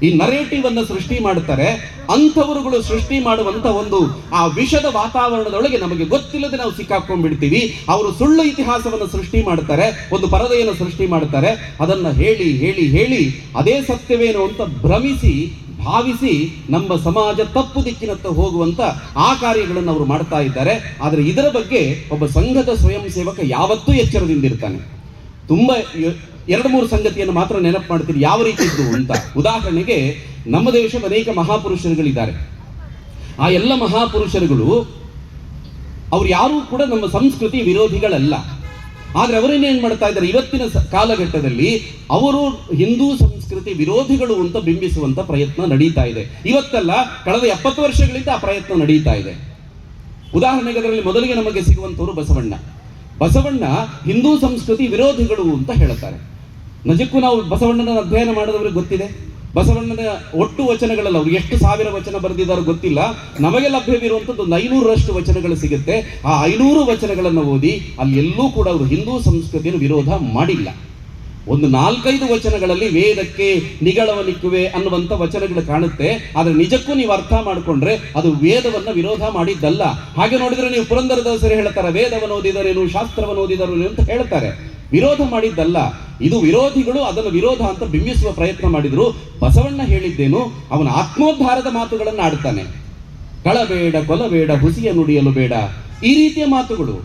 ಈ ನರೇಟಿವ್ ಅನ್ನು ಸೃಷ್ಟಿ ಮಾಡುತ್ತಾರೆ. ಅಂಥವರುಗಳು ಸೃಷ್ಟಿ ಮಾಡುವಂತ ಒಂದು ಆ ವಿಷದ ವಾತಾವರಣದೊಳಗೆ ನಮಗೆ ಗೊತ್ತಿಲ್ಲದೆ ನಾವು ಸಿಕ್ಕಾಕೊಂಡ್ಬಿಡ್ತೀವಿ. ಅವರು ಸುಳ್ಳು ಇತಿಹಾಸವನ್ನು ಸೃಷ್ಟಿ ಮಾಡ್ತಾರೆ, ಒಂದು ಪರದೆಯನ್ನು ಸೃಷ್ಟಿ ಮಾಡ್ತಾರೆ. ಅದನ್ನ ಹೇಳಿ ಹೇಳಿ ಹೇಳಿ ಅದೇ ಸತ್ಯವೇನು ಅಂತ ಭ್ರಮಿಸಿ ಭಾವಿಸಿ ನಮ್ಮ ಸಮಾಜ ತಪ್ಪು ದಿಕ್ಕಿನತ್ತ ಹೋಗುವಂತ ಆ ಕಾರ್ಯಗಳನ್ನು ಅವರು ಮಾಡ್ತಾ ಇದ್ದಾರೆ. ಆದರೆ ಇದರ ಬಗ್ಗೆ ಒಬ್ಬ ಸಂಘದ ಸ್ವಯಂ ಸೇವಕ ಯಾವತ್ತೂ ಎಚ್ಚರದಿಂದಿರ್ತಾನೆ. ತುಂಬಾ 2-3 ಸಂಗತಿಯನ್ನು ಮಾತ್ರ ನೆನಪು ಮಾಡ್ತೀನಿ, ಯಾವ ರೀತಿ ಇದ್ದು ಅಂತ. ಉದಾಹರಣೆಗೆ, ನಮ್ಮ ದೇಶದ ಅನೇಕ ಮಹಾಪುರುಷರುಗಳಿದ್ದಾರೆ. ಆ ಎಲ್ಲ ಮಹಾಪುರುಷರುಗಳು ಅವ್ರು ಯಾರೂ ಕೂಡ ನಮ್ಮ ಸಂಸ್ಕೃತಿ ವಿರೋಧಿಗಳಲ್ಲ. ಆದ್ರೆ ಅವರೇನೇನ್ ಮಾಡ್ತಾ ಇದ್ದಾರೆ, ಇವತ್ತಿನ ಕಾಲಘಟ್ಟದಲ್ಲಿ ಅವರು ಹಿಂದೂ ಸಂಸ್ಕೃತಿ ವಿರೋಧಿಗಳು ಅಂತ ಬಿಂಬಿಸುವಂತ ಪ್ರಯತ್ನ ನಡೀತಾ ಇದೆ. ಇವತ್ತಲ್ಲ, ಕಳೆದ 70 ವರ್ಷಗಳಿಂದ ಆ ಪ್ರಯತ್ನ ನಡೀತಾ ಇದೆ. ಉದಾಹರಣೆಗೆ ಅದರಲ್ಲಿ ಮೊದಲಿಗೆ ನಮಗೆ ಸಿಗುವಂತವರು ಬಸವಣ್ಣ ಹಿಂದೂ ಸಂಸ್ಕೃತಿ ವಿರೋಧಿಗಳು ಅಂತ ಹೇಳ್ತಾರೆ. ನಿಜಕ್ಕೂ ನಾವು ಬಸವಣ್ಣನ ಅಧ್ಯಯನ ಮಾಡಿದವರಿಗೆ ಗೊತ್ತಿದೆ. ಬಸವಣ್ಣನ ಒಟ್ಟು ವಚನಗಳಲ್ಲಿ ಅವರು ಎಷ್ಟು 1000 ವಚನ ಬರೆದಿದ್ದಾರೋ ಗೊತ್ತಿಲ್ಲ. ನಮಗೆ ಲಭ್ಯವಿರುವಂಥದ್ದು 500ರಷ್ಟು ವಚನಗಳು ಸಿಗುತ್ತೆ. ಆ 500 ವಚನಗಳನ್ನು ಓದಿ ಅಲ್ಲಿ ಎಲ್ಲೂ ಕೂಡ ಅವರು ಹಿಂದೂ ಸಂಸ್ಕೃತಿಯನ್ನು ವಿರೋಧ ಮಾಡಿಲ್ಲ. ಒಂದು 4-5 ವಚನಗಳಲ್ಲಿ ವೇದಕ್ಕೆ ನಿಗಳವನಿಕ್ಕುವೆ ಅನ್ನುವಂಥ ವಚನಗಳು ಕಾಣುತ್ತೆ. ಆದರೆ ನಿಜಕ್ಕೂ ನೀವು ಅರ್ಥ ಮಾಡಿಕೊಂಡ್ರೆ ಅದು ವೇದವನ್ನ ವಿರೋಧ ಮಾಡಿದ್ದಲ್ಲ. ಹಾಗೆ ನೋಡಿದ್ರೆ ನೀವು ಪುರಂದರದಾಸರು ಹೇಳ್ತಾರೆ, ವೇದವನ್ನು ಓದಿದರೇನು, ಶಾಸ್ತ್ರವನ್ನು ಓದಿದರೇನು ಅಂತ ಹೇಳ್ತಾರೆ. ವಿರೋಧ ಮಾಡಿದ್ದಲ್ಲ. ಇದು ವಿರೋಧಿಗಳು ಅದನ್ನು ವಿರೋಧ ಅಂತ ಬಿಂಬಿಸುವ ಪ್ರಯತ್ನ ಮಾಡಿದ್ರು. ಬಸವಣ್ಣ ಹೇಳಿದ್ದೇನು, ಅವನ ಆತ್ಮೋದ್ಧಾರದ ಮಾತುಗಳನ್ನು ಆಡ್ತಾನೆ. ಕಳಬೇಡ, ಕೊಲಬೇಡ, ಹುಸಿಯ ನುಡಿಯಲು ಬೇಡ, ಈ ರೀತಿಯ ಮಾತುಗಳು,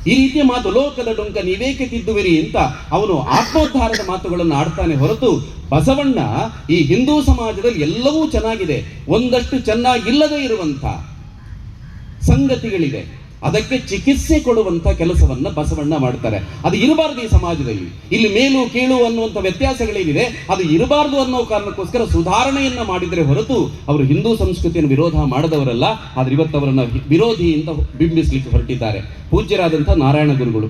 ಈ ರೀತಿಯ ಮಾತು, ಲೋಕದ ಡೊಂಕ ನೀವೇಕೆ ತಿದ್ದುವಿರಿ ಅಂತ ಅವನು ಆತ್ಮೋದ್ಧಾರದ ಮಾತುಗಳನ್ನು ಆಡ್ತಾನೆ ಹೊರತು ಬಸವಣ್ಣ ಈ ಹಿಂದೂ ಸಮಾಜದಲ್ಲಿ ಎಲ್ಲವೂ ಚೆನ್ನಾಗಿದೆ, ಒಂದಷ್ಟು ಚೆನ್ನಾಗಿಲ್ಲದೆ ಇರುವಂತ ಸಂಗತಿಗಳಿದೆ, ಅದಕ್ಕೆ ಚಿಕಿತ್ಸೆ ಕೊಡುವಂತ ಕೆಲಸವನ್ನ ಬಸವಣ್ಣ ಮಾಡ್ತಾರೆ. ಅದು ಇರಬಾರ್ದು ಈ ಸಮಾಜದಲ್ಲಿ. ಇಲ್ಲಿ ಮೇಲು ಕೀಳು ಅನ್ನುವಂಥ ವ್ಯತ್ಯಾಸಗಳೇನಿದೆ ಅದು ಇರಬಾರ್ದು ಅನ್ನೋ ಕಾರಣಕ್ಕೋಸ್ಕರ ಸುಧಾರಣೆಯನ್ನ ಮಾಡಿದರೆ ಹೊರತು ಅವರು ಹಿಂದೂ ಸಂಸ್ಕೃತಿಯನ್ನು ವಿರೋಧ ಮಾಡದವರಲ್ಲ. ಆದ್ರೆ ಇವತ್ತು ಅವರನ್ನ ವಿರೋಧಿ ಅಂತ ಬಿಂಬಿಸ್ಲಿಕ್ಕೆ ಹೊರಟಿದ್ದಾರೆ. ಪೂಜ್ಯರಾದಂಥ ನಾರಾಯಣ ಗುರುಗಳು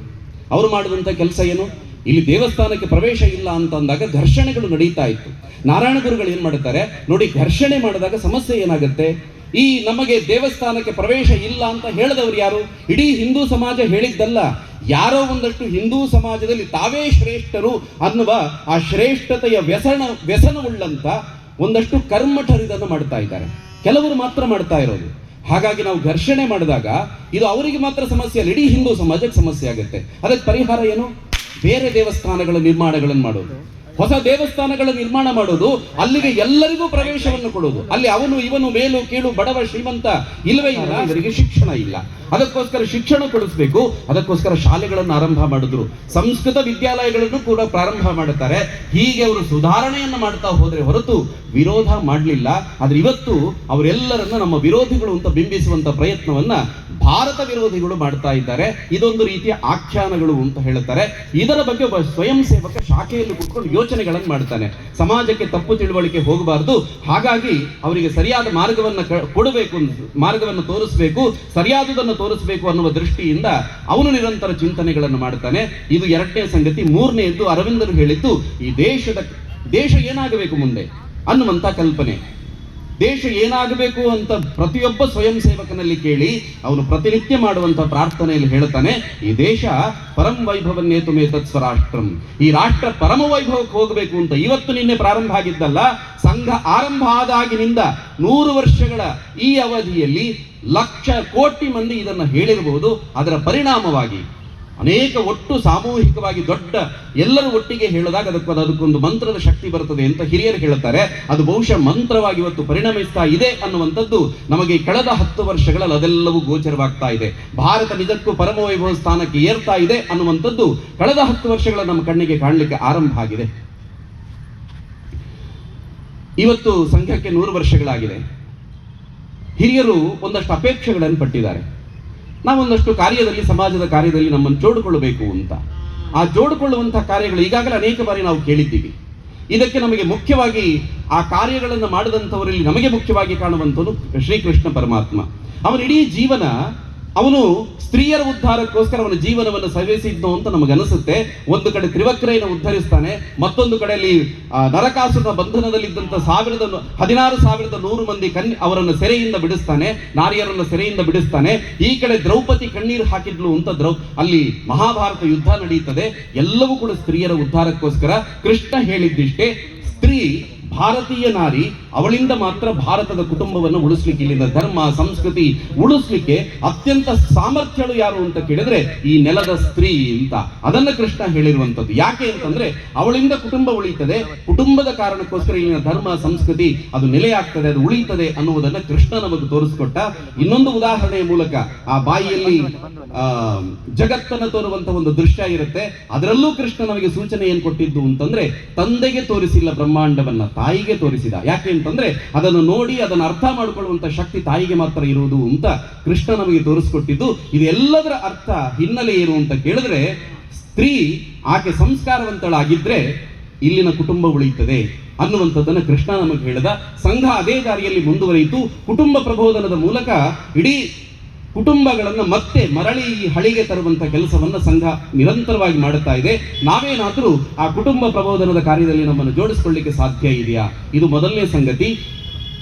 ಅವರು ಮಾಡಿದಂಥ ಕೆಲಸ ಏನು, ಇಲ್ಲಿ ದೇವಸ್ಥಾನಕ್ಕೆ ಪ್ರವೇಶ ಇಲ್ಲ ಅಂತ ಅಂದಾಗ ಘರ್ಷಣೆಗಳು ನಡೀತಾ ಇತ್ತು. ನಾರಾಯಣ ಗುರುಗಳು ಏನ್ ಮಾಡುತ್ತಾರೆ ನೋಡಿ, ಘರ್ಷಣೆ ಮಾಡಿದಾಗ ಸಮಸ್ಯೆ ಏನಾಗುತ್ತೆ, ಈ ನಮಗೆ ದೇವಸ್ಥಾನಕ್ಕೆ ಪ್ರವೇಶ ಇಲ್ಲ ಅಂತ ಹೇಳಿದವರು ಯಾರು, ಇಡೀ ಹಿಂದೂ ಸಮಾಜ ಹೇಳಿದ್ದಲ್ಲ, ಯಾರೋ ಒಂದಷ್ಟು ಹಿಂದೂ ಸಮಾಜದಲ್ಲಿ ತಾವೇ ಶ್ರೇಷ್ಠರು ಅನ್ನುವ ಆ ಶ್ರೇಷ್ಠತೆಯ ವ್ಯಸನವುಳ್ಳಂತ ಒಂದಷ್ಟು ಕರ್ಮಠರಿದನ್ನು ಮಾಡ್ತಾ ಇದ್ದಾರೆ. ಕೆಲವರು ಮಾತ್ರ ಮಾಡ್ತಾ ಇರೋದು. ಹಾಗಾಗಿ ನಾವು ಘರ್ಷಣೆ ಮಾಡಿದಾಗ ಇದು ಅವರಿಗೆ ಮಾತ್ರ ಸಮಸ್ಯೆ ಅಲ್ಲ, ಇಡೀ ಹಿಂದೂ ಸಮಾಜಕ್ಕೆ ಸಮಸ್ಯೆ ಆಗುತ್ತೆ. ಅದಕ್ಕೆ ಪರಿಹಾರ ಏನು, ಬೇರೆ ದೇವಸ್ಥಾನಗಳ ನಿರ್ಮಾಣಗಳನ್ನು ಮಾಡೋದು. ಹೊಸ ದೇವಸ್ಥಾನಗಳ ನಿರ್ಮಾಣ ಮಾಡೋದು, ಅಲ್ಲಿಗೆ ಎಲ್ಲರಿಗೂ ಪ್ರವೇಶವನ್ನು ಕೊಡೋದು. ಅಲ್ಲಿ ಅವನು ಇವನು ಮೇಲು ಕೀಳು ಬಡವ ಶ್ರೀಮಂತ ಇಲ್ಲವೇ ಇಲ್ಲ. ಇವರಿಗೆ ಶಿಕ್ಷಣ ಇಲ್ಲ, ಅದಕ್ಕೋಸ್ಕರ ಶಿಕ್ಷಣ ಕೊಡಿಸ್ಬೇಕು. ಅದಕ್ಕೋಸ್ಕರ ಶಾಲೆಗಳನ್ನು ಆರಂಭ ಮಾಡಿದ್ರು, ಸಂಸ್ಕೃತ ವಿದ್ಯಾಲಯಗಳನ್ನು ಕೂಡ ಪ್ರಾರಂಭ ಮಾಡುತ್ತಾರೆ. ಹೀಗೆ ಅವರು ಸುಧಾರಣೆಯನ್ನು ಮಾಡ್ತಾ ಹೋದ್ರೆ ಹೊರತು ವಿರೋಧ ಮಾಡಲಿಲ್ಲ. ಆದ್ರೆ ಇವತ್ತು ಅವರೆಲ್ಲರನ್ನ ನಮ್ಮ ವಿರೋಧಿಗಳು ಅಂತ ಬಿಂಬಿಸುವಂತ ಪ್ರಯತ್ನವನ್ನ ಭಾರತ ವಿರೋಧಿಗಳು ಮಾಡ್ತಾ ಇದ್ದಾರೆ. ಇದೊಂದು ರೀತಿಯ ಆಖ್ಯಾನಗಳು ಅಂತ ಹೇಳುತ್ತಾರೆ. ಇದರ ಬಗ್ಗೆ ಒಬ್ಬ ಸ್ವಯಂ ಸೇವಕ ಶಾಖೆಯಲ್ಲಿ ಕೂತ್ಕೊಂಡು ಯೋಚನೆಗಳನ್ನು ಮಾಡ್ತಾನೆ. ಸಮಾಜಕ್ಕೆ ತಪ್ಪು ತಿಳುವಳಿಕೆ ಹೋಗಬಾರದು, ಹಾಗಾಗಿ ಅವರಿಗೆ ಸರಿಯಾದ ಮಾರ್ಗವನ್ನು ಕೊಡಬೇಕು, ಮಾರ್ಗವನ್ನು ತೋರಿಸಬೇಕು, ಸರಿಯಾದುದನ್ನು ತೋರಿಸಬೇಕು ಅನ್ನುವ ದೃಷ್ಟಿಯಿಂದ ಅವನು ನಿರಂತರ ಚಿಂತನೆಗಳನ್ನು ಮಾಡ್ತಾನೆ. ಇದು ಎರಡನೇ ಸಂಗತಿ. ಮೂರನೆಯದ್ದು ಅರವಿಂದರು ಹೇಳಿದ್ದು, ಈ ದೇಶ ಏನಾಗಬೇಕು ಮುಂದೆ ಅನ್ನುವಂಥ ಕಲ್ಪನೆ. ದೇಶ ಏನಾಗಬೇಕು ಅಂತ ಪ್ರತಿಯೊಬ್ಬ ಸ್ವಯಂ ಸೇವಕನಲ್ಲಿ ಕೇಳಿ ಅವನು ಪ್ರತಿನಿತ್ಯ ಮಾಡುವಂತಹ ಪ್ರಾರ್ಥನೆಯಲ್ಲಿ ಹೇಳ್ತಾನೆ, ಈ ದೇಶ ಪರಂ ವೈಭವನ್ನೇತು ಮೇ ತತ್ ಸ್ವರಾಷ್ಟ್ರಂ, ಈ ರಾಷ್ಟ್ರ ಪರಮ ವೈಭವಕ್ಕೆ ಹೋಗಬೇಕು ಅಂತ ಇವತ್ತು ನಿನ್ನೆ ಪ್ರಾರಂಭ ಆಗಿದ್ದಲ್ಲ, ಸಂಘ ಆರಂಭ ಆದಾಗಿನಿಂದ 100 ವರ್ಷಗಳ ಈ ಅವಧಿಯಲ್ಲಿ ಲಕ್ಷ ಕೋಟಿ ಮಂದಿ ಇದನ್ನು ಹೇಳಿರಬಹುದು. ಅದರ ಪರಿಣಾಮವಾಗಿ ಅನೇಕ ಒಟ್ಟು ಸಾಮೂಹಿಕವಾಗಿ ದೊಡ್ಡ ಎಲ್ಲರೂ ಒಟ್ಟಿಗೆ ಹೇಳಿದಾಗ ಅದಕ್ಕೊಂದು ಮಂತ್ರದ ಶಕ್ತಿ ಬರುತ್ತದೆ ಅಂತ ಹಿರಿಯರು ಹೇಳುತ್ತಾರೆ. ಅದು ಬಹುಶಃ ಮಂತ್ರವಾಗಿ ಇವತ್ತು ಪರಿಣಮಿಸ್ತಾ ಇದೆ ಅನ್ನುವಂಥದ್ದು ನಮಗೆ ಕಳೆದ 10 ವರ್ಷಗಳಲ್ಲಿ ಅದೆಲ್ಲವೂ ಗೋಚರವಾಗ್ತಾ ಇದೆ. ಭಾರತ ನಿಜಕ್ಕೂ ಪರಮ ವೈಭವ ಸ್ಥಾನಕ್ಕೆ ಏರ್ತಾ ಇದೆ ಅನ್ನುವಂಥದ್ದು ಕಳೆದ 10 ವರ್ಷಗಳ ನಮ್ಮ ಕಣ್ಣಿಗೆ ಕಾಣಲಿಕ್ಕೆ ಆರಂಭ ಆಗಿದೆ. ಇವತ್ತು ಸಂಘಕ್ಕೆ 100 ವರ್ಷಗಳಾಗಿದೆ. ಹಿರಿಯರು ಒಂದಷ್ಟು ಅಪೇಕ್ಷೆಗಳನ್ನು ಪಟ್ಟಿದ್ದಾರೆ. ನಾವೊಂದಷ್ಟು ಕಾರ್ಯದಲ್ಲಿ, ಸಮಾಜದ ಕಾರ್ಯದಲ್ಲಿ ನಮ್ಮನ್ನು ಜೋಡಿಕೊಳ್ಳಬೇಕು ಅಂತ. ಆ ಜೋಡಿಕೊಳ್ಳುವಂತಹ ಕಾರ್ಯಗಳು ಈಗಾಗಲೇ ಅನೇಕ ಬಾರಿ ನಾವು ಕೇಳಿದ್ದೀವಿ. ಇದಕ್ಕೆ ನಮಗೆ ಮುಖ್ಯವಾಗಿ ಆ ಕಾರ್ಯಗಳನ್ನು ಮಾಡಿದಂಥವರಲ್ಲಿ ನಮಗೆ ಮುಖ್ಯವಾಗಿ ಕಾಣುವಂಥದ್ದು ಶ್ರೀಕೃಷ್ಣ ಪರಮಾತ್ಮ. ಅವನ ಇಡೀ ಜೀವನ ಅವನು ಸ್ತ್ರೀಯರ ಉದ್ಧಾರಕ್ಕೋಸ್ಕರ ಅವನ ಜೀವನವನ್ನು ಸವೆಸಿದ್ನು ಅಂತ ನಮಗನಿಸುತ್ತೆ. ಒಂದು ಕಡೆ ತ್ರಿವಕ್ರೆಯನ್ನು ಉದ್ಧರಿಸ್ತಾನೆ, ಮತ್ತೊಂದು ಕಡೆಯಲ್ಲಿ ನರಕಾಸುರನ ಬಂಧನದಲ್ಲಿದ್ದಂಥ 16,100 ಮಂದಿ ಅವರನ್ನು ಸೆರೆಯಿಂದ ಬಿಡಿಸ್ತಾನೆ, ನಾರಿಯರನ್ನು ಸೆರೆಯಿಂದ ಬಿಡಿಸ್ತಾನೆ. ಈ ಕಡೆ ದ್ರೌಪದಿ ಕಣ್ಣೀರು ಹಾಕಿದ್ಲು ಅಂತ ಅಲ್ಲಿ ಮಹಾಭಾರತ ಯುದ್ಧ ನಡೆಯುತ್ತದೆ. ಎಲ್ಲವೂ ಕೂಡ ಸ್ತ್ರೀಯರ ಉದ್ಧಾರಕ್ಕೋಸ್ಕರ. ಕೃಷ್ಣ ಹೇಳಿದ್ದಿಷ್ಟೇ, ಸ್ತ್ರೀ ಭಾರತೀಯ ನಾರಿ, ಅವಳಿಂದ ಮಾತ್ರ ಭಾರತದ ಕುಟುಂಬವನ್ನು ಉಳಿಸ್ಲಿಕ್ಕೆ, ಇಲ್ಲಿಂದ ಧರ್ಮ ಸಂಸ್ಕೃತಿ ಉಳಿಸ್ಲಿಕ್ಕೆ ಅತ್ಯಂತ ಸಾಮರ್ಥ್ಯಳು ಯಾರು ಅಂತ ಕೇಳಿದ್ರೆ ಈ ನೆಲದ ಸ್ತ್ರೀ ಅಂತ. ಅದನ್ನ ಕೃಷ್ಣ ಹೇಳಿರುವಂಥದ್ದು. ಯಾಕೆ ಅಂತಂದ್ರೆ ಅವಳಿಂದ ಕುಟುಂಬ ಉಳಿಯುತ್ತದೆ, ಕುಟುಂಬದ ಕಾರಣಕ್ಕೋಸ್ಕರ ಇಲ್ಲಿನ ಧರ್ಮ ಸಂಸ್ಕೃತಿ ಅದು ನೆಲೆಯಾಗ್ತದೆ, ಅದು ಉಳಿಯುತ್ತದೆ ಅನ್ನುವುದನ್ನ ಕೃಷ್ಣ ನಮಗೆ ತೋರಿಸ್ಕೊಟ್ಟ. ಇನ್ನೊಂದು ಉದಾಹರಣೆಯ ಮೂಲಕ ಆ ಬಾಯಿಯಲ್ಲಿ ಜಗತ್ತನ್ನು ತೋರುವಂತಹ ಒಂದು ದೃಶ್ಯ ಇರುತ್ತೆ. ಅದರಲ್ಲೂ ಕೃಷ್ಣ ನಮಗೆ ಸೂಚನೆ ಏನ್ ಕೊಟ್ಟಿದ್ದು ಅಂತಂದ್ರೆ, ತಂದೆಗೆ ತೋರಿಸಿಲ್ಲ ಬ್ರಹ್ಮಾಂಡವನ್ನ, ತಾಯಿಗೆ ತೋರಿಸಿದ. ಯಾಕೆ ಅಂತಂದ್ರೆ ಅದನ್ನು ನೋಡಿ ಅದನ್ನು ಅರ್ಥ ಮಾಡಿಕೊಳ್ಳುವಂತ ಶಕ್ತಿ ತಾಯಿಗೆ ಮಾತ್ರ ಇರುವುದು ಅಂತ ಕೃಷ್ಣ ನಮಗೆ ತೋರಿಸ್ಕೊಟ್ಟಿದ್ದು. ಇದೆಲ್ಲದರ ಅರ್ಥ ಹಿನ್ನೆಲೆ ಏನು ಅಂತ ಕೇಳಿದ್ರೆ, ಸ್ತ್ರೀ ಆಕೆ ಸಂಸ್ಕಾರವಂತಳಾಗಿದ್ರೆ ಇಲ್ಲಿನ ಕುಟುಂಬ ಉಳಿಯುತ್ತದೆ ಅನ್ನುವಂಥದ್ದನ್ನು ಕೃಷ್ಣ ನಮಗೆ ಹೇಳಿದ. ಸಂಘ ಅದೇ ದಾರಿಯಲ್ಲಿ ಮುಂದುವರಿಯಿತು. ಕುಟುಂಬ ಪ್ರಬೋಧನದ ಮೂಲಕ ಇಡೀ ಕುಟುಂಬಗಳನ್ನು ಮತ್ತೆ ಮರಳಿ ಹಳಿಗೆ ತರುವಂತ ಕೆಲಸವನ್ನ ಸಂಘ ನಿರಂತರವಾಗಿ ಮಾಡುತ್ತಾ ಇದೆ. ನಾವೇನಾದರೂ ಆ ಕುಟುಂಬ ಪ್ರಬೋಧನದ ಕಾರ್ಯದಲ್ಲಿ ನಮ್ಮನ್ನು ಜೋಡಿಸಿಕೊಳ್ಳಿಕ್ಕೆ ಸಾಧ್ಯ ಇದೆಯಾ? ಇದು ಮೊದಲನೇ ಸಂಗತಿ.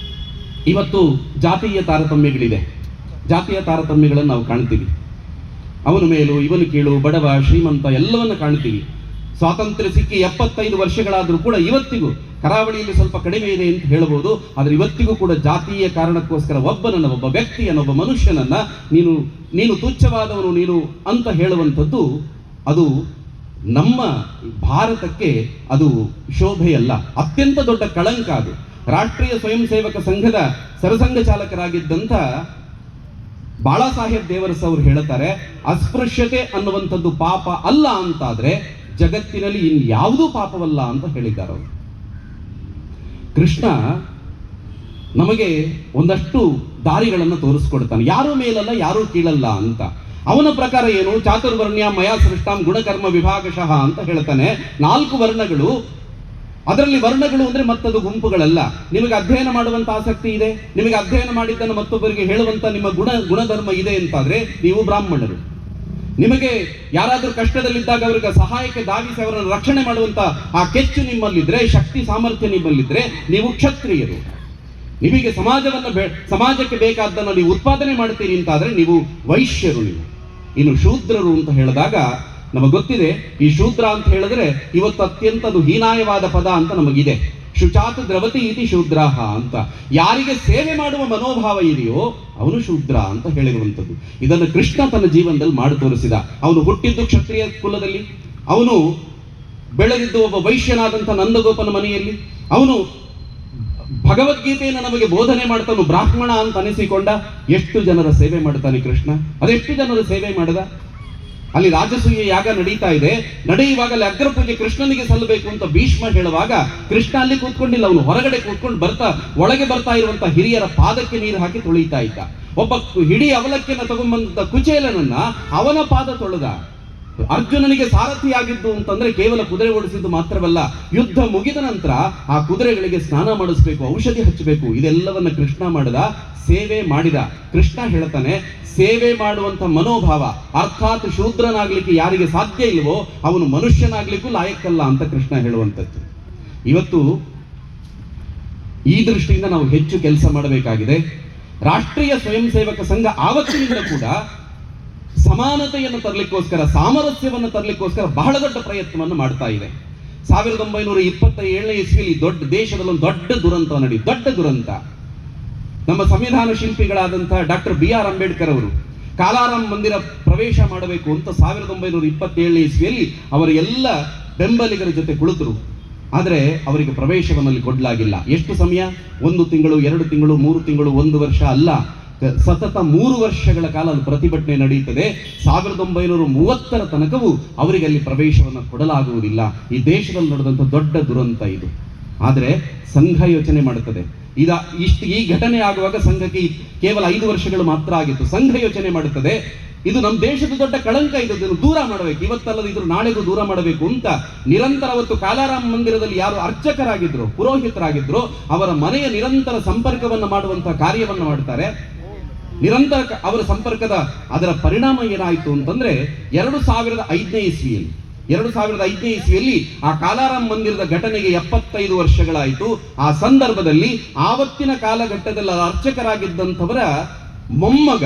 ಇವತ್ತು ಜಾತೀಯ ತಾರತಮ್ಯಗಳಿದೆ. ಜಾತಿಯ ತಾರತಮ್ಯಗಳನ್ನು ನಾವು ಕಾಣ್ತೀವಿ. ಅವನು ಮೇಲು ಇವನು ಕೀಳು, ಬಡವ ಶ್ರೀಮಂತ ಎಲ್ಲವನ್ನು ಕಾಣ್ತೀವಿ. ಸ್ವಾತಂತ್ರ್ಯ ಸಿಕ್ಕಿ 75 ವರ್ಷಗಳಾದರೂ ಕೂಡ ಇವತ್ತಿಗೂ ಕರಾವಳಿಯಲ್ಲಿ ಸ್ವಲ್ಪ ಕಡಿಮೆ ಇದೆ ಅಂತ ಹೇಳಬಹುದು. ಆದರೆ ಇವತ್ತಿಗೂ ಕೂಡ ಜಾತೀಯ ಕಾರಣಕ್ಕೋಸ್ಕರ ಒಬ್ಬ ವ್ಯಕ್ತಿಯನ್ನ, ಒಬ್ಬ ಮನುಷ್ಯನನ್ನ ನೀನು ತುಚ್ಛವಾದವನು ನೀನು ಅಂತ ಹೇಳುವಂಥದ್ದು ಅದು ನಮ್ಮ ಭಾರತಕ್ಕೆ ಅದು ಶೋಭೆಯಲ್ಲ, ಅತ್ಯಂತ ದೊಡ್ಡ ಕಳಂಕ. ಅದು ರಾಷ್ಟ್ರೀಯ ಸ್ವಯಂ ಸೇವಕ ಸಂಘದ ಸರಸಂಘ ಚಾಲಕರಾಗಿದ್ದಂಥ ಬಾಳಾ ಸಾಹೇಬ್ ದೇವರಸ್ ಅವರು ಹೇಳುತ್ತಾರೆ, ಅಸ್ಪೃಶ್ಯತೆ ಅನ್ನುವಂಥದ್ದು ಪಾಪ ಅಲ್ಲ ಅಂತಾದ್ರೆ ಜಗತ್ತಿನಲ್ಲಿ ಇನ್ಯಾವುದೂ ಪಾಪವಲ್ಲ ಅಂತ ಹೇಳಿದ್ದಾರೆ ಅವರು. ಕೃಷ್ಣ ನಮಗೆ ಒಂದಷ್ಟು ದಾರಿಗಳನ್ನು ತೋರಿಸ್ಕೊಡ್ತಾನೆ. ಯಾರೂ ಮೇಲಲ್ಲ, ಯಾರೂ ಕೀಳಲ್ಲ ಅಂತ. ಅವನ ಪ್ರಕಾರ ಏನು? ಚಾತುರ್ವರ್ಣ್ಯ ಮಯಾ ಸೃಷ್ಟಾಂ ಗುಣಕರ್ಮ ವಿಭಾಗಶಃ ಅಂತ ಹೇಳ್ತಾನೆ. 4 ವರ್ಣಗಳು. ಅದರಲ್ಲಿ ವರ್ಣಗಳು ಅಂದ್ರೆ ಮತ್ತದು ಗುಂಪುಗಳಲ್ಲ. ನಿಮಗೆ ಅಧ್ಯಯನ ಮಾಡುವಂತ ಆಸಕ್ತಿ ಇದೆ, ನಿಮಗೆ ಅಧ್ಯಯನ ಮಾಡಿದ್ದನ್ನು ಮತ್ತೊಬ್ಬರಿಗೆ ಹೇಳುವಂತ ನಿಮ್ಮ ಗುಣಧರ್ಮ ಇದೆ ಅಂತಾದ್ರೆ ನೀವು ಬ್ರಾಹ್ಮಣರು. ನಿಮಗೆ ಯಾರಾದ್ರೂ ಕಷ್ಟದಲ್ಲಿದ್ದಾಗ ಅವರಿಗೆ ಸಹಾಯಕ್ಕೆ ಧಾವಿಸಿ ಅವರನ್ನು ರಕ್ಷಣೆ ಮಾಡುವಂತ ಆ ಕೆಚ್ಚು ನಿಮ್ಮಲ್ಲಿದ್ರೆ, ಶಕ್ತಿ ಸಾಮರ್ಥ್ಯ ನಿಮ್ಮಲ್ಲಿದ್ರೆ ನೀವು ಕ್ಷತ್ರಿಯರು. ನಿಮಗೆ ಸಮಾಜಕ್ಕೆ ಬೇಕಾದ್ದನ್ನು ನೀವು ಉತ್ಪಾದನೆ ಮಾಡ್ತೀರಿ ಅಂತಾದ್ರೆ ನೀವು ವೈಶ್ಯರು. ನೀವು ಇನ್ನು ಶೂದ್ರರು ಅಂತ ಹೇಳಿದಾಗ ನಮಗೆ ಗೊತ್ತಿದೆ, ಈ ಶೂದ್ರ ಅಂತ ಹೇಳಿದ್ರೆ ಇವತ್ತು ಅತ್ಯಂತ ಅದು ಹೀನಾಯವಾದ ಪದ ಅಂತ ನಮಗಿದೆ. ಶುಚಾತ್ ದ್ರವತಿ ಇತಿ ಶೂದ್ರಾಹ ಅಂತ. ಯಾರಿಗೆ ಸೇವೆ ಮಾಡುವ ಮನೋಭಾವ ಇದೆಯೋ ಅವನು ಶೂದ್ರ ಅಂತ ಹೇಳಿರುವಂಥದ್ದು. ಇದನ್ನು ಕೃಷ್ಣ ತನ್ನ ಜೀವನದಲ್ಲಿ ಮಾಡಿ ತೋರಿಸಿದ. ಅವನು ಹುಟ್ಟಿದ್ದು ಕ್ಷತ್ರಿಯ ಕುಲದಲ್ಲಿ, ಅವನು ಬೆಳೆದಿದ್ದು ಒಬ್ಬ ವೈಶ್ಯನಾದಂಥ ನಂದಗೋಪನ ಮನೆಯಲ್ಲಿ. ಅವನು ಭಗವದ್ಗೀತೆಯನ್ನು ನಮಗೆ ಬೋಧನೆ ಮಾಡ್ತಾನು, ಬ್ರಾಹ್ಮಣ ಅಂತ ಅನಿಸಿಕೊಂಡ. ಎಷ್ಟು ಜನರ ಸೇವೆ ಮಾಡ್ತಾನೆ ಕೃಷ್ಣ, ಅದೆಷ್ಟು ಜನರ ಸೇವೆ ಮಾಡಿದ. ಅಲ್ಲಿ ರಾಜಸೂಯ ಯಾಗ ನಡೀತಾ ಇದೆ, ನಡೆಯುವಾಗಲೇ ಅಗ್ರಪೂಜೆ ಕೃಷ್ಣನಿಗೆ ಸಲ್ಲಬೇಕು ಅಂತ ಭೀಷ್ಮ ಹೇಳುವಾಗ ಕೃಷ್ಣ ಅಲ್ಲಿ ಕೂತ್ಕೊಂಡಿಲ್ಲ, ಅವನು ಹೊರಗಡೆ ಕೂತ್ಕೊಂಡು ಒಳಗೆ ಬರ್ತಾ ಇರುವಂತ ಹಿರಿಯರ ಪಾದಕ್ಕೆ ನೀರು ಹಾಕಿ ತೊಳಿತಾ ಇದ್ದ. ಒಬ್ಬ ಹಿಡಿ ಅವಲಕ್ಕಿಯನ್ನು ತಗೊಂಡ್ಬಂದ ಕುಚೇಲನನ್ನ ಅವನ ಪಾದ ತೊಳೆದ. ಅರ್ಜುನನಿಗೆ ಸಾರಥಿಯಾಗಿದ್ದು ಅಂತಂದ್ರೆ ಕೇವಲ ಕುದುರೆ ಓಡಿಸಿದ್ದು ಮಾತ್ರವಲ್ಲ, ಯುದ್ಧ ಮುಗಿದ ನಂತರ ಆ ಕುದುರೆಗಳಿಗೆ ಸ್ನಾನ ಮಾಡಿಸ್ಬೇಕು, ಔಷಧಿ ಹಚ್ಚಬೇಕು, ಇದೆಲ್ಲವನ್ನ ಕೃಷ್ಣ ಮಾಡಿದ, ಸೇವೆ ಮಾಡಿದ. ಕೃಷ್ಣ ಹೇಳ್ತಾನೆ, ಸೇವೆ ಮಾಡುವಂತ ಮನೋಭಾವ, ಅರ್ಥಾತ್ ಶೂದ್ರನಾಗ್ಲಿಕ್ಕೆ ಯಾರಿಗೆ ಸಾಧ್ಯ ಇಲ್ವೋ ಅವನು ಮನುಷ್ಯನಾಗ್ಲಿಕ್ಕೂ ಲಾಯಕ್ಕಲ್ಲ ಅಂತ ಕೃಷ್ಣ ಹೇಳುವಂಥದ್ದು. ಇವತ್ತು ಈ ದೃಷ್ಟಿಯಿಂದ ನಾವು ಹೆಚ್ಚು ಕೆಲಸ ಮಾಡಬೇಕಾಗಿದೆ. ರಾಷ್ಟ್ರೀಯ ಸ್ವಯಂ ಸೇವಕ ಸಂಘ ಆವತ್ತಿನಿಂದ ಕೂಡ ಸಮಾನತೆಯನ್ನು ತರಲಿಕ್ಕೋಸ್ಕರ, ಸಾಮರಸ್ಯವನ್ನು ತರಲಿಕ್ಕೋಸ್ಕರ ಬಹಳ ದೊಡ್ಡ ಪ್ರಯತ್ನವನ್ನು ಮಾಡ್ತಾ ಇದೆ. 1927ನೇ ಇಸ್ವಿಲಿ ದೇಶದಲ್ಲಿ ಒಂದು ದೊಡ್ಡ ದುರಂತ. ನಮ್ಮ ಸಂವಿಧಾನ ಶಿಲ್ಪಿಗಳಾದಂತಹ ಡಾಕ್ಟರ್ BR ಅಂಬೇಡ್ಕರ್ ಅವರು ಕಾಲಾರಾಮ್ ಮಂದಿರ ಪ್ರವೇಶ ಮಾಡಬೇಕು ಅಂತ 1927ನೇ ಇಸ್ವಿಯಲ್ಲಿ ಅವರ ಎಲ್ಲ ಬೆಂಬಲಿಗರ ಜೊತೆ ಕುಳಿತರು. ಆದರೆ ಅವರಿಗೆ ಪ್ರವೇಶವನ್ನಲ್ಲಿ ಕೊಡಲಾಗಿಲ್ಲ. ಎಷ್ಟು ಸಮಯ? 1 ತಿಂಗಳು, 2 ತಿಂಗಳು, 3 ತಿಂಗಳು, 1 ವರ್ಷ ಅಲ್ಲ, ಸತತ 3 ವರ್ಷಗಳ ಕಾಲ ಅಲ್ಲಿ ಪ್ರತಿಭಟನೆ ನಡೆಯುತ್ತದೆ. 1930ರ ತನಕವೂ ಅವರಿಗೆ ಅಲ್ಲಿ ಪ್ರವೇಶವನ್ನು ಕೊಡಲಾಗುವುದಿಲ್ಲ. ಈ ದೇಶದಲ್ಲಿ ನಡೆದಂಥ ದೊಡ್ಡ ದುರಂತ ಇದು. ಆದರೆ ಸಂಘ ಯೋಚನೆ ಮಾಡುತ್ತದೆ, ಈ ಘಟನೆ ಆಗುವಾಗ ಸಂಘಕ್ಕೆ ಕೇವಲ 5 ವರ್ಷಗಳು ಮಾತ್ರ ಆಗಿತ್ತು. ಸಂಘ ಯೋಚನೆ ಮಾಡುತ್ತದೆ, ಇದು ನಮ್ಮ ದೇಶದ ದೊಡ್ಡ ಕಳಂಕ, ಇದನ್ನು ದೂರ ಮಾಡಬೇಕು, ಇವತ್ತಲ್ಲದ ಇದ್ರ ನಾಳೆಗೂ ದೂರ ಮಾಡಬೇಕು ಅಂತ ನಿರಂತರ ಅವತ್ತು ಕಾಲಾರಾಮ್ ಮಂದಿರದಲ್ಲಿ ಯಾರು ಅರ್ಚಕರಾಗಿದ್ರು, ಪುರೋಹಿತರಾಗಿದ್ರು, ಅವರ ಮನೆಯ ನಿರಂತರ ಸಂಪರ್ಕವನ್ನು ಮಾಡುವಂತಹ ಕಾರ್ಯವನ್ನು ಮಾಡ್ತಾರೆ. ನಿರಂತರ ಅವರ ಸಂಪರ್ಕದ ಅದರ ಪರಿಣಾಮ ಏನಾಯಿತು ಅಂತಂದ್ರೆ 2005ನೇ ಇಸ್ವಿಯಲ್ಲಿ ಆ ಕಾಲಾರಾಮ್ ಮಂದಿರದ ಘಟನೆಗೆ 75 ವರ್ಷಗಳಾಯಿತು. ಆ ಸಂದರ್ಭದಲ್ಲಿ ಆವತ್ತಿನ ಕಾಲಘಟ್ಟದಲ್ಲಿ ಅರ್ಚಕರಾಗಿದ್ದಂಥವರ ಮೊಮ್ಮಗ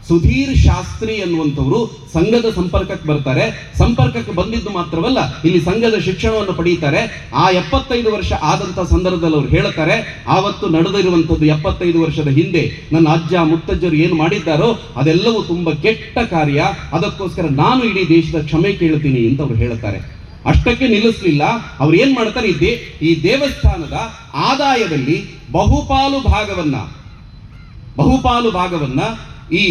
ಸುಧೀರ್ ಶಾಸ್ತ್ರಿ ಅನ್ನುವಂಥವರು ಸಂಘದ ಸಂಪರ್ಕಕ್ಕೆ ಬರ್ತಾರೆ. ಸಂಪರ್ಕಕ್ಕೆ ಬಂದಿದ್ದು ಮಾತ್ರವಲ್ಲ, ಇಲ್ಲಿ ಸಂಘದ ಶಿಕ್ಷಣವನ್ನು ಪಡೀತಾರೆ. ಆ 75 ವರ್ಷ ಆದಂಥ ಸಂದರ್ಭದಲ್ಲಿ ಅವರು ಹೇಳ್ತಾರೆ, ಆವತ್ತು ನಡೆದಿರುವಂಥದ್ದು 75 ವರ್ಷದ ಹಿಂದೆ ನನ್ನ ಅಜ್ಜ ಮುತ್ತಜ್ಜರು ಏನು ಮಾಡಿದ್ದಾರೋ ಅದೆಲ್ಲವೂ ತುಂಬಾ ಕೆಟ್ಟ ಕಾರ್ಯ, ಅದಕ್ಕೋಸ್ಕರ ನಾನು ಇಡೀ ದೇಶದ ಕ್ಷಮೆ ಕೇಳ್ತೀನಿ ಅಂತ ಅವ್ರು ಹೇಳ್ತಾರೆ. ಅಷ್ಟಕ್ಕೆ ನಿಲ್ಲಿಸಲಿಲ್ಲ, ಅವ್ರು ಏನ್ ಮಾಡ್ತಾರೆ, ಈ ದೇವಸ್ಥಾನದ ಆದಾಯದಲ್ಲಿ ಬಹುಪಾಲು ಭಾಗವನ್ನ ಈ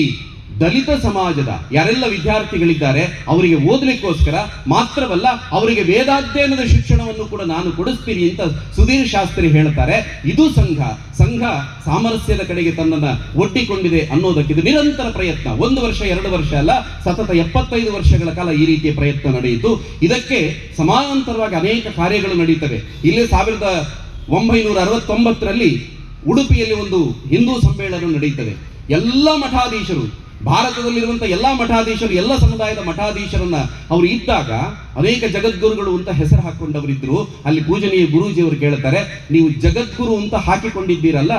ದಲಿತ ಸಮಾಜದ ಯಾರೆಲ್ಲ ವಿದ್ಯಾರ್ಥಿಗಳಿದ್ದಾರೆ ಅವರಿಗೆ ಓದಲಿಕ್ಕೋಸ್ಕರ ಮಾತ್ರವಲ್ಲ, ಅವರಿಗೆ ವೇದಾಧ್ಯಯನದ ಶಿಕ್ಷಣವನ್ನು ಕೂಡ ನಾನು ಕೊಡಿಸ್ತೀನಿ ಅಂತ ಸುಧೀರ್ ಶಾಸ್ತ್ರಿ ಹೇಳ್ತಾರೆ. ಇದು ಸಂಘ ಸಾಮರಸ್ಯದ ಕಡೆಗೆ ತನ್ನನ್ನು ಒಡ್ಡಿಕೊಂಡಿದೆ ಅನ್ನೋದಕ್ಕೆ ಇದು ನಿರಂತರ ಪ್ರಯತ್ನ. 1 ವರ್ಷ 2 ವರ್ಷ ಅಲ್ಲ, ಸತತ 75 ವರ್ಷಗಳ ಕಾಲ ಈ ರೀತಿಯ ಪ್ರಯತ್ನ ನಡೆಯಿತು. ಇದಕ್ಕೆ ಸಮಾನಾಂತರವಾಗಿ ಅನೇಕ ಕಾರ್ಯಗಳು ನಡೀತವೆ. ಇಲ್ಲೇ 1969ರಲ್ಲಿ ಉಡುಪಿಯಲ್ಲಿ ಒಂದು ಹಿಂದೂ ಸಮ್ಮೇಳನ ನಡೀತದೆ. ಎಲ್ಲ ಮಠಾಧೀಶರು, ಭಾರತದಲ್ಲಿರುವಂತಹ ಎಲ್ಲ ಮಠಾಧೀಶರು, ಎಲ್ಲ ಸಮುದಾಯದ ಮಠಾಧೀಶರನ್ನ ಅವರು ಇದ್ದಾಗ ಅನೇಕ ಜಗದ್ಗುರುಗಳು ಅಂತ ಹೆಸರು ಹಾಕೊಂಡವರಿದ್ರು. ಅಲ್ಲಿ ಪೂಜನೀಯ ಗುರೂಜಿಯವರು ಕೇಳ್ತಾರೆ, ನೀವು ಜಗದ್ಗುರು ಅಂತ ಹಾಕಿಕೊಂಡಿದ್ದೀರಲ್ಲ,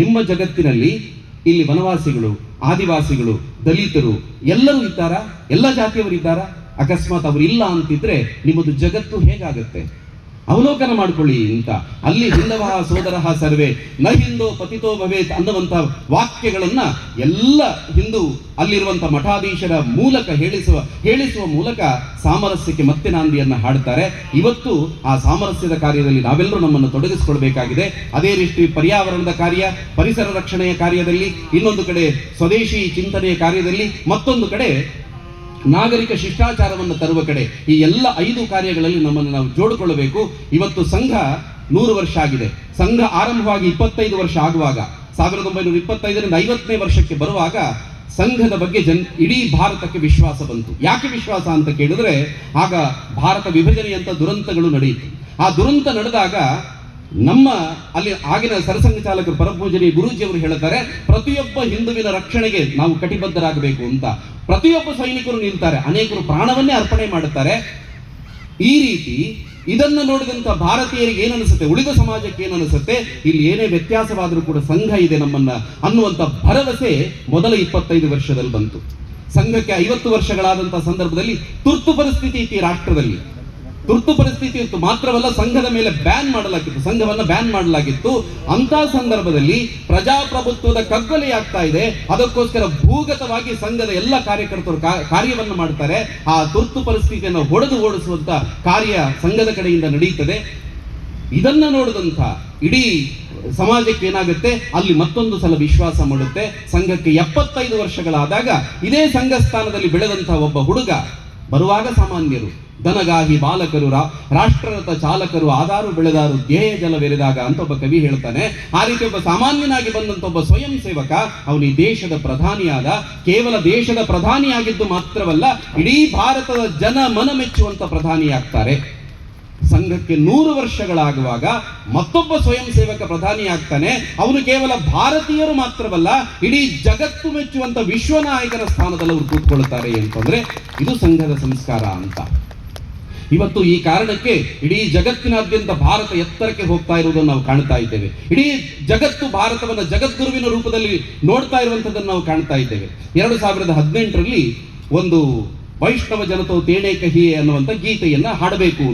ನಿಮ್ಮ ಜಗತ್ತಿನಲ್ಲಿ ಇಲ್ಲಿ ವನವಾಸಿಗಳು, ಆದಿವಾಸಿಗಳು, ದಲಿತರು ಎಲ್ಲರೂ ಇದ್ದಾರಾ? ಎಲ್ಲ ಜಾತಿಯವರು ಇದ್ದಾರಾ? ಅಕಸ್ಮಾತ್ ಅವರು ಇಲ್ಲ ಅಂತಿದ್ರೆ ನಿಮ್ಮದು ಜಗತ್ತು ಹೇಗಾಗತ್ತೆ? ಅವಲೋಕನ ಮಾಡ್ಕೊಳ್ಳಿ ಅಂತ. ಅಲ್ಲಿ ಹಿಂದವಃ ಸೋದರಃ ಸರ್ವೇ ನ ಹಿಂದೋ ಪತಿತೋ ಭವೇತ್ ಅನ್ನುವಂಥ ವಾಕ್ಯಗಳನ್ನ ಎಲ್ಲ ಹಿಂದೂ ಅಲ್ಲಿರುವಂಥ ಮಠಾಧೀಶರ ಮೂಲಕ ಹೇಳಿಸುವ ಮೂಲಕ ಸಾಮರಸ್ಯಕ್ಕೆ ಮತ್ತೆ ನಾಂದಿಯನ್ನ ಹಾಡ್ತಾರೆ. ಇವತ್ತು ಆ ಸಾಮರಸ್ಯದ ಕಾರ್ಯದಲ್ಲಿ ನಾವೆಲ್ಲರೂ ನಮ್ಮನ್ನು ತೊಡಗಿಸಿಕೊಳ್ಬೇಕಾಗಿದೆ. ಅದೇ ರೀತಿ ಪರ್ಯಾವರಣದ ಕಾರ್ಯ, ಪರಿಸರ ರಕ್ಷಣೆಯ ಕಾರ್ಯದಲ್ಲಿ, ಇನ್ನೊಂದು ಕಡೆ ಸ್ವದೇಶಿ ಚಿಂತನೆಯ ಕಾರ್ಯದಲ್ಲಿ, ಮತ್ತೊಂದು ಕಡೆ ನಾಗರಿಕ ಶಿಷ್ಟಾಚಾರವನ್ನು ತರುವ ಕಡೆ, ಈ ಎಲ್ಲ 5 ಕಾರ್ಯಗಳಲ್ಲಿ ನಮ್ಮನ್ನು ನಾವು ಜೋಡಿಕೊಳ್ಳಬೇಕು. ಇವತ್ತು ಸಂಘ 100 ವರ್ಷ ಆಗಿದೆ. ಸಂಘ ಆರಂಭವಾಗಿ 25 ವರ್ಷ ಆಗುವಾಗ 1925ರಿಂದ 50ನೇ ವರ್ಷಕ್ಕೆ ಬರುವಾಗ ಸಂಘದ ಬಗ್ಗೆ ಇಡೀ ಭಾರತಕ್ಕೆ ವಿಶ್ವಾಸ ಬಂತು. ಯಾಕೆ ವಿಶ್ವಾಸ ಅಂತ ಕೇಳಿದ್ರೆ, ಆಗ ಭಾರತ ವಿಭಜನೆಯಂತ ದುರಂತಗಳು ನಡೆಯಿತು. ಆ ದುರಂತ ನಡೆದಾಗ ನಮ್ಮ ಅಲ್ಲಿ ಆಗಿನ ಸರಸಂಘ ಚಾಲಕರು ಪರಪೂಜನೀಯ ಗುರೂಜಿಯವರು ಹೇಳ್ತಾರೆ, ಪ್ರತಿಯೊಬ್ಬ ಹಿಂದುವಿನ ರಕ್ಷಣೆಗೆ ನಾವು ಕಟಿಬದ್ಧರಾಗಬೇಕು ಅಂತ. ಪ್ರತಿಯೊಬ್ಬ ಸೈನಿಕರು ನಿಲ್ತಾರೆ, ಅನೇಕರು ಪ್ರಾಣವನ್ನೇ ಅರ್ಪಣೆ ಮಾಡುತ್ತಾರೆ. ಈ ರೀತಿ ಇದನ್ನು ನೋಡಿದಂತ ಭಾರತೀಯರಿಗೆ ಏನನ್ನಿಸುತ್ತೆ, ಉಳಿದ ಸಮಾಜಕ್ಕೆ ಏನನ್ನಿಸುತ್ತೆ, ಇಲ್ಲಿ ಏನೇ ವ್ಯತ್ಯಾಸವಾದರೂ ಕೂಡ ಸಂಘ ಇದೆ ನಮ್ಮನ್ನ ಅನ್ನುವಂಥ ಭರವಸೆ ಮೊದಲ 25 ವರ್ಷದಲ್ಲಿ ಬಂತು. ಸಂಘಕ್ಕೆ 50 ವರ್ಷಗಳಾದಂತಹ ಸಂದರ್ಭದಲ್ಲಿ ತುರ್ತು ಪರಿಸ್ಥಿತಿ ಇತ್ತು ಈ ರಾಷ್ಟ್ರದಲ್ಲಿ. ತುರ್ತು ಪರಿಸ್ಥಿತಿ ಇತ್ತು, ಮಾತ್ರವಲ್ಲ ಸಂಘದ ಮೇಲೆ ಬ್ಯಾನ್ ಮಾಡಲಾಗಿತ್ತು, ಸಂಘವನ್ನು ಬ್ಯಾನ್ ಮಾಡಲಾಗಿತ್ತು. ಅಂತ ಸಂದರ್ಭದಲ್ಲಿ ಪ್ರಜಾಪ್ರಭುತ್ವದ ಕಗ್ಗೊಲೆ ಆಗ್ತಾ ಇದೆ. ಅದಕ್ಕೋಸ್ಕರ ಭೂಗತವಾಗಿ ಸಂಘದ ಎಲ್ಲ ಕಾರ್ಯಕರ್ತರು ಕಾರ್ಯವನ್ನು ಮಾಡ್ತಾರೆ. ಆ ತುರ್ತು ಪರಿಸ್ಥಿತಿಯನ್ನು ಹೊಡೆದು ಓಡಿಸುವಂತ ಕಾರ್ಯ ಸಂಘದ ಕಡೆಯಿಂದ ನಡೆಯುತ್ತದೆ. ಇದನ್ನ ನೋಡಿದಂತ ಇಡೀ ಸಮಾಜಕ್ಕೆ ಏನಾಗುತ್ತೆ, ಅಲ್ಲಿ ಮತ್ತೊಂದು ಸಲ ವಿಶ್ವಾಸ ಮಾಡುತ್ತೆ. ಸಂಘಕ್ಕೆ 75 ವರ್ಷಗಳಾದಾಗ ಇದೇ ಸಂಘ ಸ್ಥಾನದಲ್ಲಿ ಬೆಳೆದಂತಹ ಒಬ್ಬ ಹುಡುಗ ಬರುವಾಗ ಸಾಮಾನ್ಯರು ದನಗಾಹಿ ಬಾಲಕರು ರಾಷ್ಟ್ರರಥ ಚಾಲಕರು ಆದಾರು ಬೆಳೆದಾರು ಧ್ಯೇಯ ಜಲವೆರೆದಾಗ ಅಂತ ಒಬ್ಬ ಕವಿ ಹೇಳ್ತಾನೆ. ಆ ರೀತಿ ಒಬ್ಬ ಸಾಮಾನ್ಯನಾಗಿ ಬಂದಂತ ಒಬ್ಬ ಸ್ವಯಂ ಸೇವಕ ಅವನು ಈ ದೇಶದ ಪ್ರಧಾನಿಯಾದ. ಕೇವಲ ದೇಶದ ಪ್ರಧಾನಿಯಾಗಿದ್ದು ಮಾತ್ರವಲ್ಲ, ಇಡೀ ಭಾರತದ ಜನ ಮನ ಮೆಚ್ಚುವಂತ ಪ್ರಧಾನಿಯಾಗ್ತಾರೆ. ಸಂಘಕ್ಕೆ 100 ವರ್ಷಗಳಾಗುವಾಗ ಮತ್ತೊಬ್ಬ ಸ್ವಯಂ ಸೇವಕ ಪ್ರಧಾನಿ ಆಗ್ತಾನೆ. ಅವನು ಕೇವಲ ಭಾರತೀಯರು ಮಾತ್ರವಲ್ಲ, ಇಡೀ ಜಗತ್ತು ಮೆಚ್ಚುವಂತ ವಿಶ್ವನಾಯಕನ ಸ್ಥಾನದಲ್ಲಿ ಅವರು ಕೂತ್ಕೊಳ್ತಾರೆ ಅಂತಂದ್ರೆ ಇದು ಸಂಘದ ಸಂಸ್ಕಾರ ಅಂತ. ಇವತ್ತು ಈ ಕಾರಣಕ್ಕೆ ಇಡೀ ಜಗತ್ತಿನಾದ್ಯಂತ ಭಾರತ ಎತ್ತರಕ್ಕೆ ಹೋಗ್ತಾ ಇರುವುದನ್ನು ನಾವು ಕಾಣ್ತಾ ಇದ್ದೇವೆ. ಇಡೀ ಜಗತ್ತು ಭಾರತವನ್ನು ಜಗದ್ಗುರುವಿನ ರೂಪದಲ್ಲಿ ನೋಡ್ತಾ ಇರುವಂತದ್ದನ್ನು ನಾವು ಕಾಣ್ತಾ ಇದ್ದೇವೆ. 2018ರಲ್ಲಿ ಒಂದು ವೈಷ್ಣವ ಜನತೋ ತೇಣೆ ಕಹಿ ಅನ್ನುವಂಥ ಗೀತೆಯನ್ನ ಹಾಡಬೇಕು.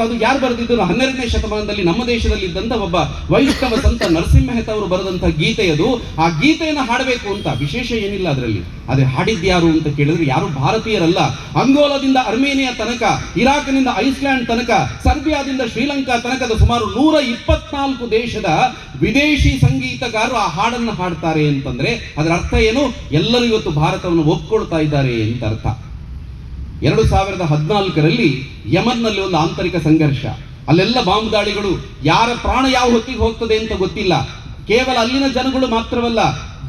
ಅದು ಯಾರು ಬರೆದಿದ್ದರು? 12ನೇ ಶತಮಾನದಲ್ಲಿ ನಮ್ಮ ದೇಶದಲ್ಲಿ ಇದ್ದಂತ ಒಬ್ಬ ವೈಷ್ಣವ ಸಂತ ನರಸಿಂಹಮೆಹ್ತ ಅವರು ಬರೆದಂತ ಗೀತೆಯದು. ಆ ಗೀತೆಯನ್ನು ಹಾಡಬೇಕು ಅಂತ, ವಿಶೇಷ ಏನಿಲ್ಲ ಅದರಲ್ಲಿ. ಅದೇ ಹಾಡಿದ್ಯಾರು ಅಂತ ಕೇಳಿದ್ರೆ ಯಾರು ಭಾರತೀಯರಲ್ಲ. ಅಂಗೋಲಾದಿಂದ ಅರ್ಮೇನಿಯಾ ತನಕ, ಇರಾಕ್ನಿಂದ ಐಸ್ಲ್ಯಾಂಡ್ ತನಕ, ಸರ್ಬಿಯಾದಿಂದ ಶ್ರೀಲಂಕಾ ತನಕದ ಸುಮಾರು 124 ದೇಶದ ವಿದೇಶಿ ಸಂಗೀತಗಾರರು ಆ ಹಾಡನ್ನು ಹಾಡ್ತಾರೆ ಅಂತಂದ್ರೆ ಅದರ ಅರ್ಥ ಏನು? ಎಲ್ಲರೂ ಇವತ್ತು ಭಾರತವನ್ನು ಒಪ್ಕೊಳ್ತಾ ಇದ್ದಾರೆ ಅಂತ ಅರ್ಥ. 2014ರಲ್ಲಿ ಯಮನ್ನಲ್ಲಿ ಒಂದು ಆಂತರಿಕ ಸಂಘರ್ಷ. ಅಲ್ಲೆಲ್ಲ ಬಾಂಬ್ ದಾಳಿಗಳು, ಯಾರ ಪ್ರಾಣ ಯಾವ ಹೊತ್ತಿಗೆ ಹೋಗ್ತದೆ ಅಂತ ಗೊತ್ತಿಲ್ಲ. ಕೇವಲ ಅಲ್ಲಿನ ಜನಗಳು ಮಾತ್ರವಲ್ಲ,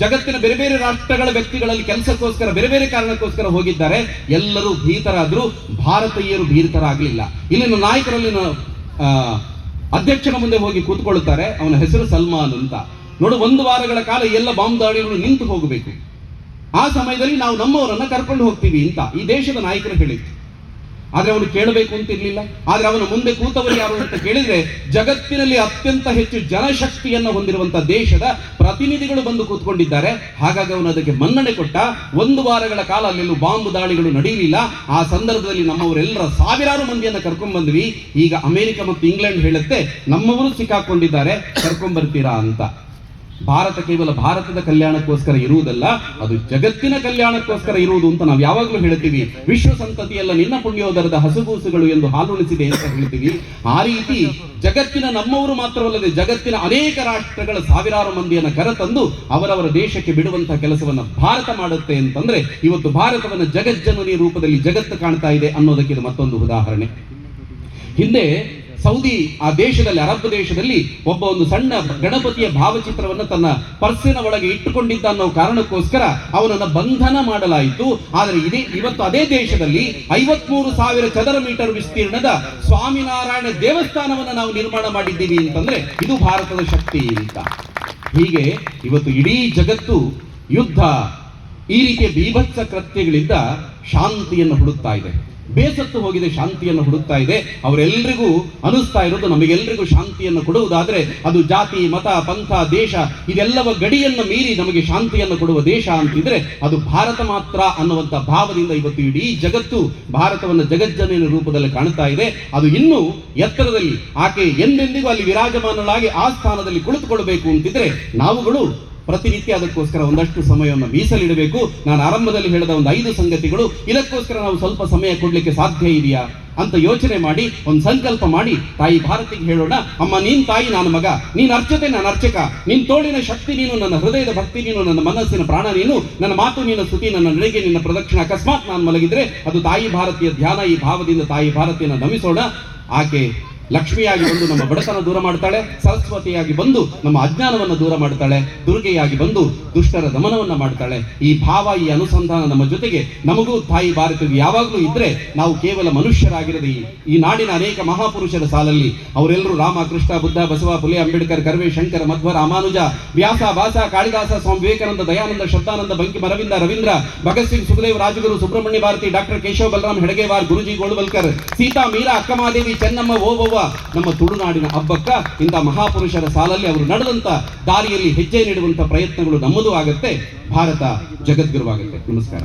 ಜಗತ್ತಿನ ಬೇರೆ ಬೇರೆ ರಾಷ್ಟ್ರಗಳ ವ್ಯಕ್ತಿಗಳಲ್ಲಿ ಕೆಲಸಕ್ಕೋಸ್ಕರ ಬೇರೆ ಬೇರೆ ಕಾರಣಕ್ಕೋಸ್ಕರ ಹೋಗಿದ್ದಾರೆ. ಎಲ್ಲರೂ ಭೀತರಾದ್ರು, ಭಾರತೀಯರು ಭೀತರಾಗಲಿಲ್ಲ. ಇಲ್ಲಿನ ನಾಯಕರಲ್ಲಿನ ಅಧ್ಯಕ್ಷನ ಮುಂದೆ ಹೋಗಿ ಕೂತ್ಕೊಳ್ತಾರೆ. ಅವನ ಹೆಸರು ಸಲ್ಮಾನ್ ಅಂತ. ನೋಡು, 1 ವಾರಗಳ ಕಾಲ ಎಲ್ಲ ಬಾಂಬ್ ದಾಳಿಗಳು ನಿಂತು ಹೋಗಬೇಕು. ಆ ಸಮಯದಲ್ಲಿ ನಾವು ನಮ್ಮವರನ್ನ ಕರ್ಕೊಂಡು ಹೋಗ್ತೀವಿ ಅಂತ ಈ ದೇಶದ ನಾಯಕರು ಹೇಳಿದ್ರು. ಆದ್ರೆ ಅವನು ಕೇಳಬೇಕು ಅಂತಿರ್ಲಿಲ್ಲ. ಆದ್ರೆ ಅವನ ಮುಂದೆ ಕೂತವರು ಯಾರು ಅಂತ ಕೇಳಿದ್ರೆ ಜಗತ್ತಿನಲ್ಲಿ ಅತ್ಯಂತ ಹೆಚ್ಚು ಜನಶಕ್ತಿಯನ್ನು ಹೊಂದಿರುವಂತಹ ದೇಶದ ಪ್ರತಿನಿಧಿಗಳು ಬಂದು ಕೂತ್ಕೊಂಡಿದ್ದಾರೆ. ಹಾಗಾಗಿ ಅವನು ಅದಕ್ಕೆ ಮನ್ನಣೆ ಕೊಟ್ಟ. 1 ವಾರಗಳ ಕಾಲ ಅಲ್ಲೆಲ್ಲೂ ಬಾಂಬ್ ದಾಳಿಗಳು ನಡೆಯಲಿಲ್ಲ. ಆ ಸಂದರ್ಭದಲ್ಲಿ ನಮ್ಮವರೆಲ್ಲರ ಸಾವಿರಾರು ಮಂದಿಯನ್ನು ಕರ್ಕೊಂಡ್ ಬಂದ್ವಿ. ಈಗ ಅಮೆರಿಕ ಮತ್ತು ಇಂಗ್ಲೆಂಡ್ ಹೇಳುತ್ತೆ ನಮ್ಮವರು ಸಿಕ್ಕಾಕೊಂಡಿದ್ದಾರೆ, ಕರ್ಕೊಂಡ್ ಬರ್ತೀರಾ ಅಂತ. ಭಾರತ ಕೇವಲ ಭಾರತದ ಕಲ್ಯಾಣಕ್ಕೋಸ್ಕರ ಇರುವುದಲ್ಲ, ಅದು ಜಗತ್ತಿನ ಕಲ್ಯಾಣಕ್ಕೋಸ್ಕರ ಇರುವುದು ಅಂತ ನಾವು ಯಾವಾಗಲೂ ಹೇಳ್ತೀವಿ. ವಿಶ್ವ ಸಂತತಿಯೆಲ್ಲ ನಿನ್ನ ಪುಣ್ಯೋದರದ ಹಸುಗೂಸುಗಳು ಎಂದು ಹಾಲುಣಿಸಿದೆ ಅಂತ ಹೇಳ್ತೀವಿ. ಆ ರೀತಿ ಜಗತ್ತಿನ ನಮ್ಮವರು ಮಾತ್ರವಲ್ಲದೆ ಜಗತ್ತಿನ ಅನೇಕ ರಾಷ್ಟ್ರಗಳ ಸಾವಿರಾರು ಮಂದಿಯನ್ನು ಕರೆತಂದು ಅವರವರ ದೇಶಕ್ಕೆ ಬಿಡುವಂತಹ ಕೆಲಸವನ್ನು ಭಾರತ ಮಾಡುತ್ತೆ ಅಂತಂದ್ರೆ ಇವತ್ತು ಭಾರತವನ್ನು ಜಗಜ್ಜನನಿ ರೂಪದಲ್ಲಿ ಜಗತ್ತು ಕಾಣ್ತಾ ಇದೆ ಅನ್ನೋದಕ್ಕೆ ಇದು ಮತ್ತೊಂದು ಉದಾಹರಣೆ. ಹಿಂದೆ ಸೌದಿ ಆ ದೇಶದಲ್ಲಿ, ಅರಬ್ ದೇಶದಲ್ಲಿ ಒಂದು ಸಣ್ಣ ಗಣಪತಿಯ ಭಾವಚಿತ್ರವನ್ನು ತನ್ನ ಪರ್ಸಿನ ಒಳಗೆ ಇಟ್ಟುಕೊಂಡಿದ್ದ ಅನ್ನೋ ಕಾರಣಕ್ಕೋಸ್ಕರ ಅವನನ್ನು ಬಂಧನ ಮಾಡಲಾಯಿತು. ಆದರೆ ಇವತ್ತು ಅದೇ ದೇಶದಲ್ಲಿ 53,000 ಚದರ ಮೀಟರ್ ವಿಸ್ತೀರ್ಣದ ಸ್ವಾಮಿನಾರಾಯಣ ದೇವಸ್ಥಾನವನ್ನು ನಾವು ನಿರ್ಮಾಣ ಮಾಡಿದ್ದೀವಿ ಅಂತಂದ್ರೆ ಇದು ಭಾರತದ ಶಕ್ತಿ ಅಂತ. ಹೀಗೆ ಇವತ್ತು ಇಡೀ ಜಗತ್ತು ಯುದ್ಧ, ಈ ರೀತಿಯ ಬೀಭತ್ಸ ಕೃತ್ಯಗಳಿಂದ ಶಾಂತಿಯನ್ನು ಹುಡುಕ್ತಾ ಇದೆ. ಬೇಸತ್ತು ಹೋಗಿದೆ, ಶಾಂತಿಯನ್ನು ಹುಡುಕ್ತಾ ಇದೆ. ಅವರೆಲ್ಲರಿಗೂ ಅನಿಸ್ತಾ ಇರೋದು ನಮಗೆಲ್ಲರಿಗೂ ಶಾಂತಿಯನ್ನು ಕೊಡುವುದಾದ್ರೆ ಅದು ಜಾತಿ, ಮತ, ಪಂಥ, ದೇಶ ಇದೆಲ್ಲವ ಗಡಿಯನ್ನು ಮೀರಿ ನಮಗೆ ಶಾಂತಿಯನ್ನು ಕೊಡುವ ದೇಶ ಅಂತಿದ್ರೆ ಅದು ಭಾರತ ಮಾತ್ರ ಅನ್ನುವಂಥ ಭಾವದಿಂದ ಇವತ್ತು ಇಡೀ ಜಗತ್ತು ಭಾರತವನ್ನು ಜಗಜ್ಜನನ ರೂಪದಲ್ಲಿ ಕಾಣ್ತಾ ಇದೆ. ಅದು ಇನ್ನೂ ಎತ್ತರದಲ್ಲಿ ಆಕೆ ಎಂದೆಂದಿಗೂ ಅಲ್ಲಿ ವಿರಾಜಮಾನಳಾಗಿ ಆ ಸ್ಥಾನದಲ್ಲಿ ಕುಳಿತುಕೊಳ್ಬೇಕು ಅಂತಿದ್ರೆ ನಾವುಗಳು ಪ್ರತಿನಿತ್ಯ ಅದಕ್ಕೋಸ್ಕರ ಒಂದಷ್ಟು ಸಮಯವನ್ನು ಮೀಸಲಿಡಬೇಕು. ನಾನು ಆರಂಭದಲ್ಲಿ ಹೇಳಿದ ಒಂದು 5 ಸಂಗತಿಗಳು, ಇದಕ್ಕೋಸ್ಕರ ನಾವು ಸ್ವಲ್ಪ ಸಮಯ ಕೊಡ್ಲಿಕ್ಕೆ ಸಾಧ್ಯ ಇದೆಯಾ ಅಂತ ಯೋಚನೆ ಮಾಡಿ ಒಂದು ಸಂಕಲ್ಪ ಮಾಡಿ ತಾಯಿ ಭಾರತಿಗೆ ಹೇಳೋಣ, ಅಮ್ಮ ನೀನ್ ತಾಯಿ, ನಾನು ಮಗ, ನೀನ್ ಅರ್ಚತೆ, ನಾನು ಅರ್ಚಕ, ನಿನ್ ತೋಳಿನ ಶಕ್ತಿ ನೀನು, ನನ್ನ ಹೃದಯದ ಭಕ್ತಿ ನೀನು, ನನ್ನ ಮನಸ್ಸಿನ ಪ್ರಾಣ ನೀನು, ನನ್ನ ಮಾತು ನಿನ್ನ ಸ್ತುತಿ, ನನ್ನ ನಡೆಗೆ ನಿನ್ನ ಪ್ರದಕ್ಷಿಣೆ. ಅಕಸ್ಮಾತ್ ನಾನು ಮಲಗಿದ್ರೆ ಅದು ತಾಯಿ ಭಾರತೀಯ ಧ್ಯಾನ. ಈ ಭಾವದಿಂದ ತಾಯಿ ಭಾರತಿಯನ್ನು ನಮಿಸೋಣ. ಆಕೆ ಲಕ್ಷ್ಮಿಯಾಗಿ ಬಂದು ನಮ್ಮ ಬಡತನ ದೂರ ಮಾಡ್ತಾಳೆ, ಸರಸ್ವತಿಯಾಗಿ ಬಂದು ನಮ್ಮ ಅಜ್ಞಾನವನ್ನು ದೂರ ಮಾಡ್ತಾಳೆ, ದುರ್ಗೆಯಾಗಿ ಬಂದು ದುಷ್ಟರ ದಮನವನ್ನು ಮಾಡ್ತಾಳೆ. ಈ ಭಾವ, ಈ ಅನುಸಂಧಾನ ನಮ್ಮ ಜೊತೆಗೆ ನಮಗೂ ತಾಯಿ ಭಾರತೀಯ ಯಾವಾಗಲೂ ಇದ್ರೆ ನಾವು ಕೇವಲ ಮನುಷ್ಯರಾಗಿರದೆ ಈ ನಾಡಿನ ಅನೇಕ ಮಹಾಪುರುಷರ ಸಾಲಲ್ಲಿ ಅವರೆಲ್ಲರೂ ರಾಮ, ಕೃಷ್ಣ, ಬುದ್ಧ, ಬಸವ, ಪುಲೆ, ಅಂಬೇಡ್ಕರ್, ಕರ್ವೆ, ಶಂಕರ, ಮಧ್ವ, ರಾಮಾನುಜ, ವ್ಯಾಸ, ಭಾಸ, ಕಾಳಿದಾಸ, ಸ್ವಾಮಿ ವಿವೇಕಾನಂದ, ದಯಾನಂದ, ಶ್ರದ್ಧಾನಂದ, ಬಂಕಿಮ್, ಅರವಿಂದ, ರವೀಂದ್ರ, ಭಗತ್ ಸಿಂಗ್, ಸುಖದೇವ್, ರಾಜಗುರು, ಸುಬ್ರಹ್ಮಣ್ಯ ಭಾರತಿ, ಡಾಕ್ಟರ್ ಕೇಶವ ಬಲರಾಮ್ ಹೆಡಗೇವಾರ್, ಗುರುಜಿ ಗೋಳ್ವಲ್ಕರ್, ಸೀತಾ, ಮೀರಾ, ಅಕ್ಕಮಾದೇವಿ, ಚೆನ್ನಮ್ಮ, ಓಬವ್ವ, ನಮ್ಮ ತುಳುನಾಡಿನ ಹಬ್ಬಕ್ಕ ಇಂಥ ಮಹಾಪುರುಷರ ಸಾಲಲ್ಲಿ ಅವರು ನಡೆದಂತ ದಾರಿಯಲ್ಲಿ ಹೆಜ್ಜೆ ನೀಡುವಂತ ಪ್ರಯತ್ನಗಳು ನಮ್ಮದು ಆಗುತ್ತೆ. ಭಾರತ ಜಗದ್ಗುರುವಾಗುತ್ತೆ. ನಮಸ್ಕಾರ.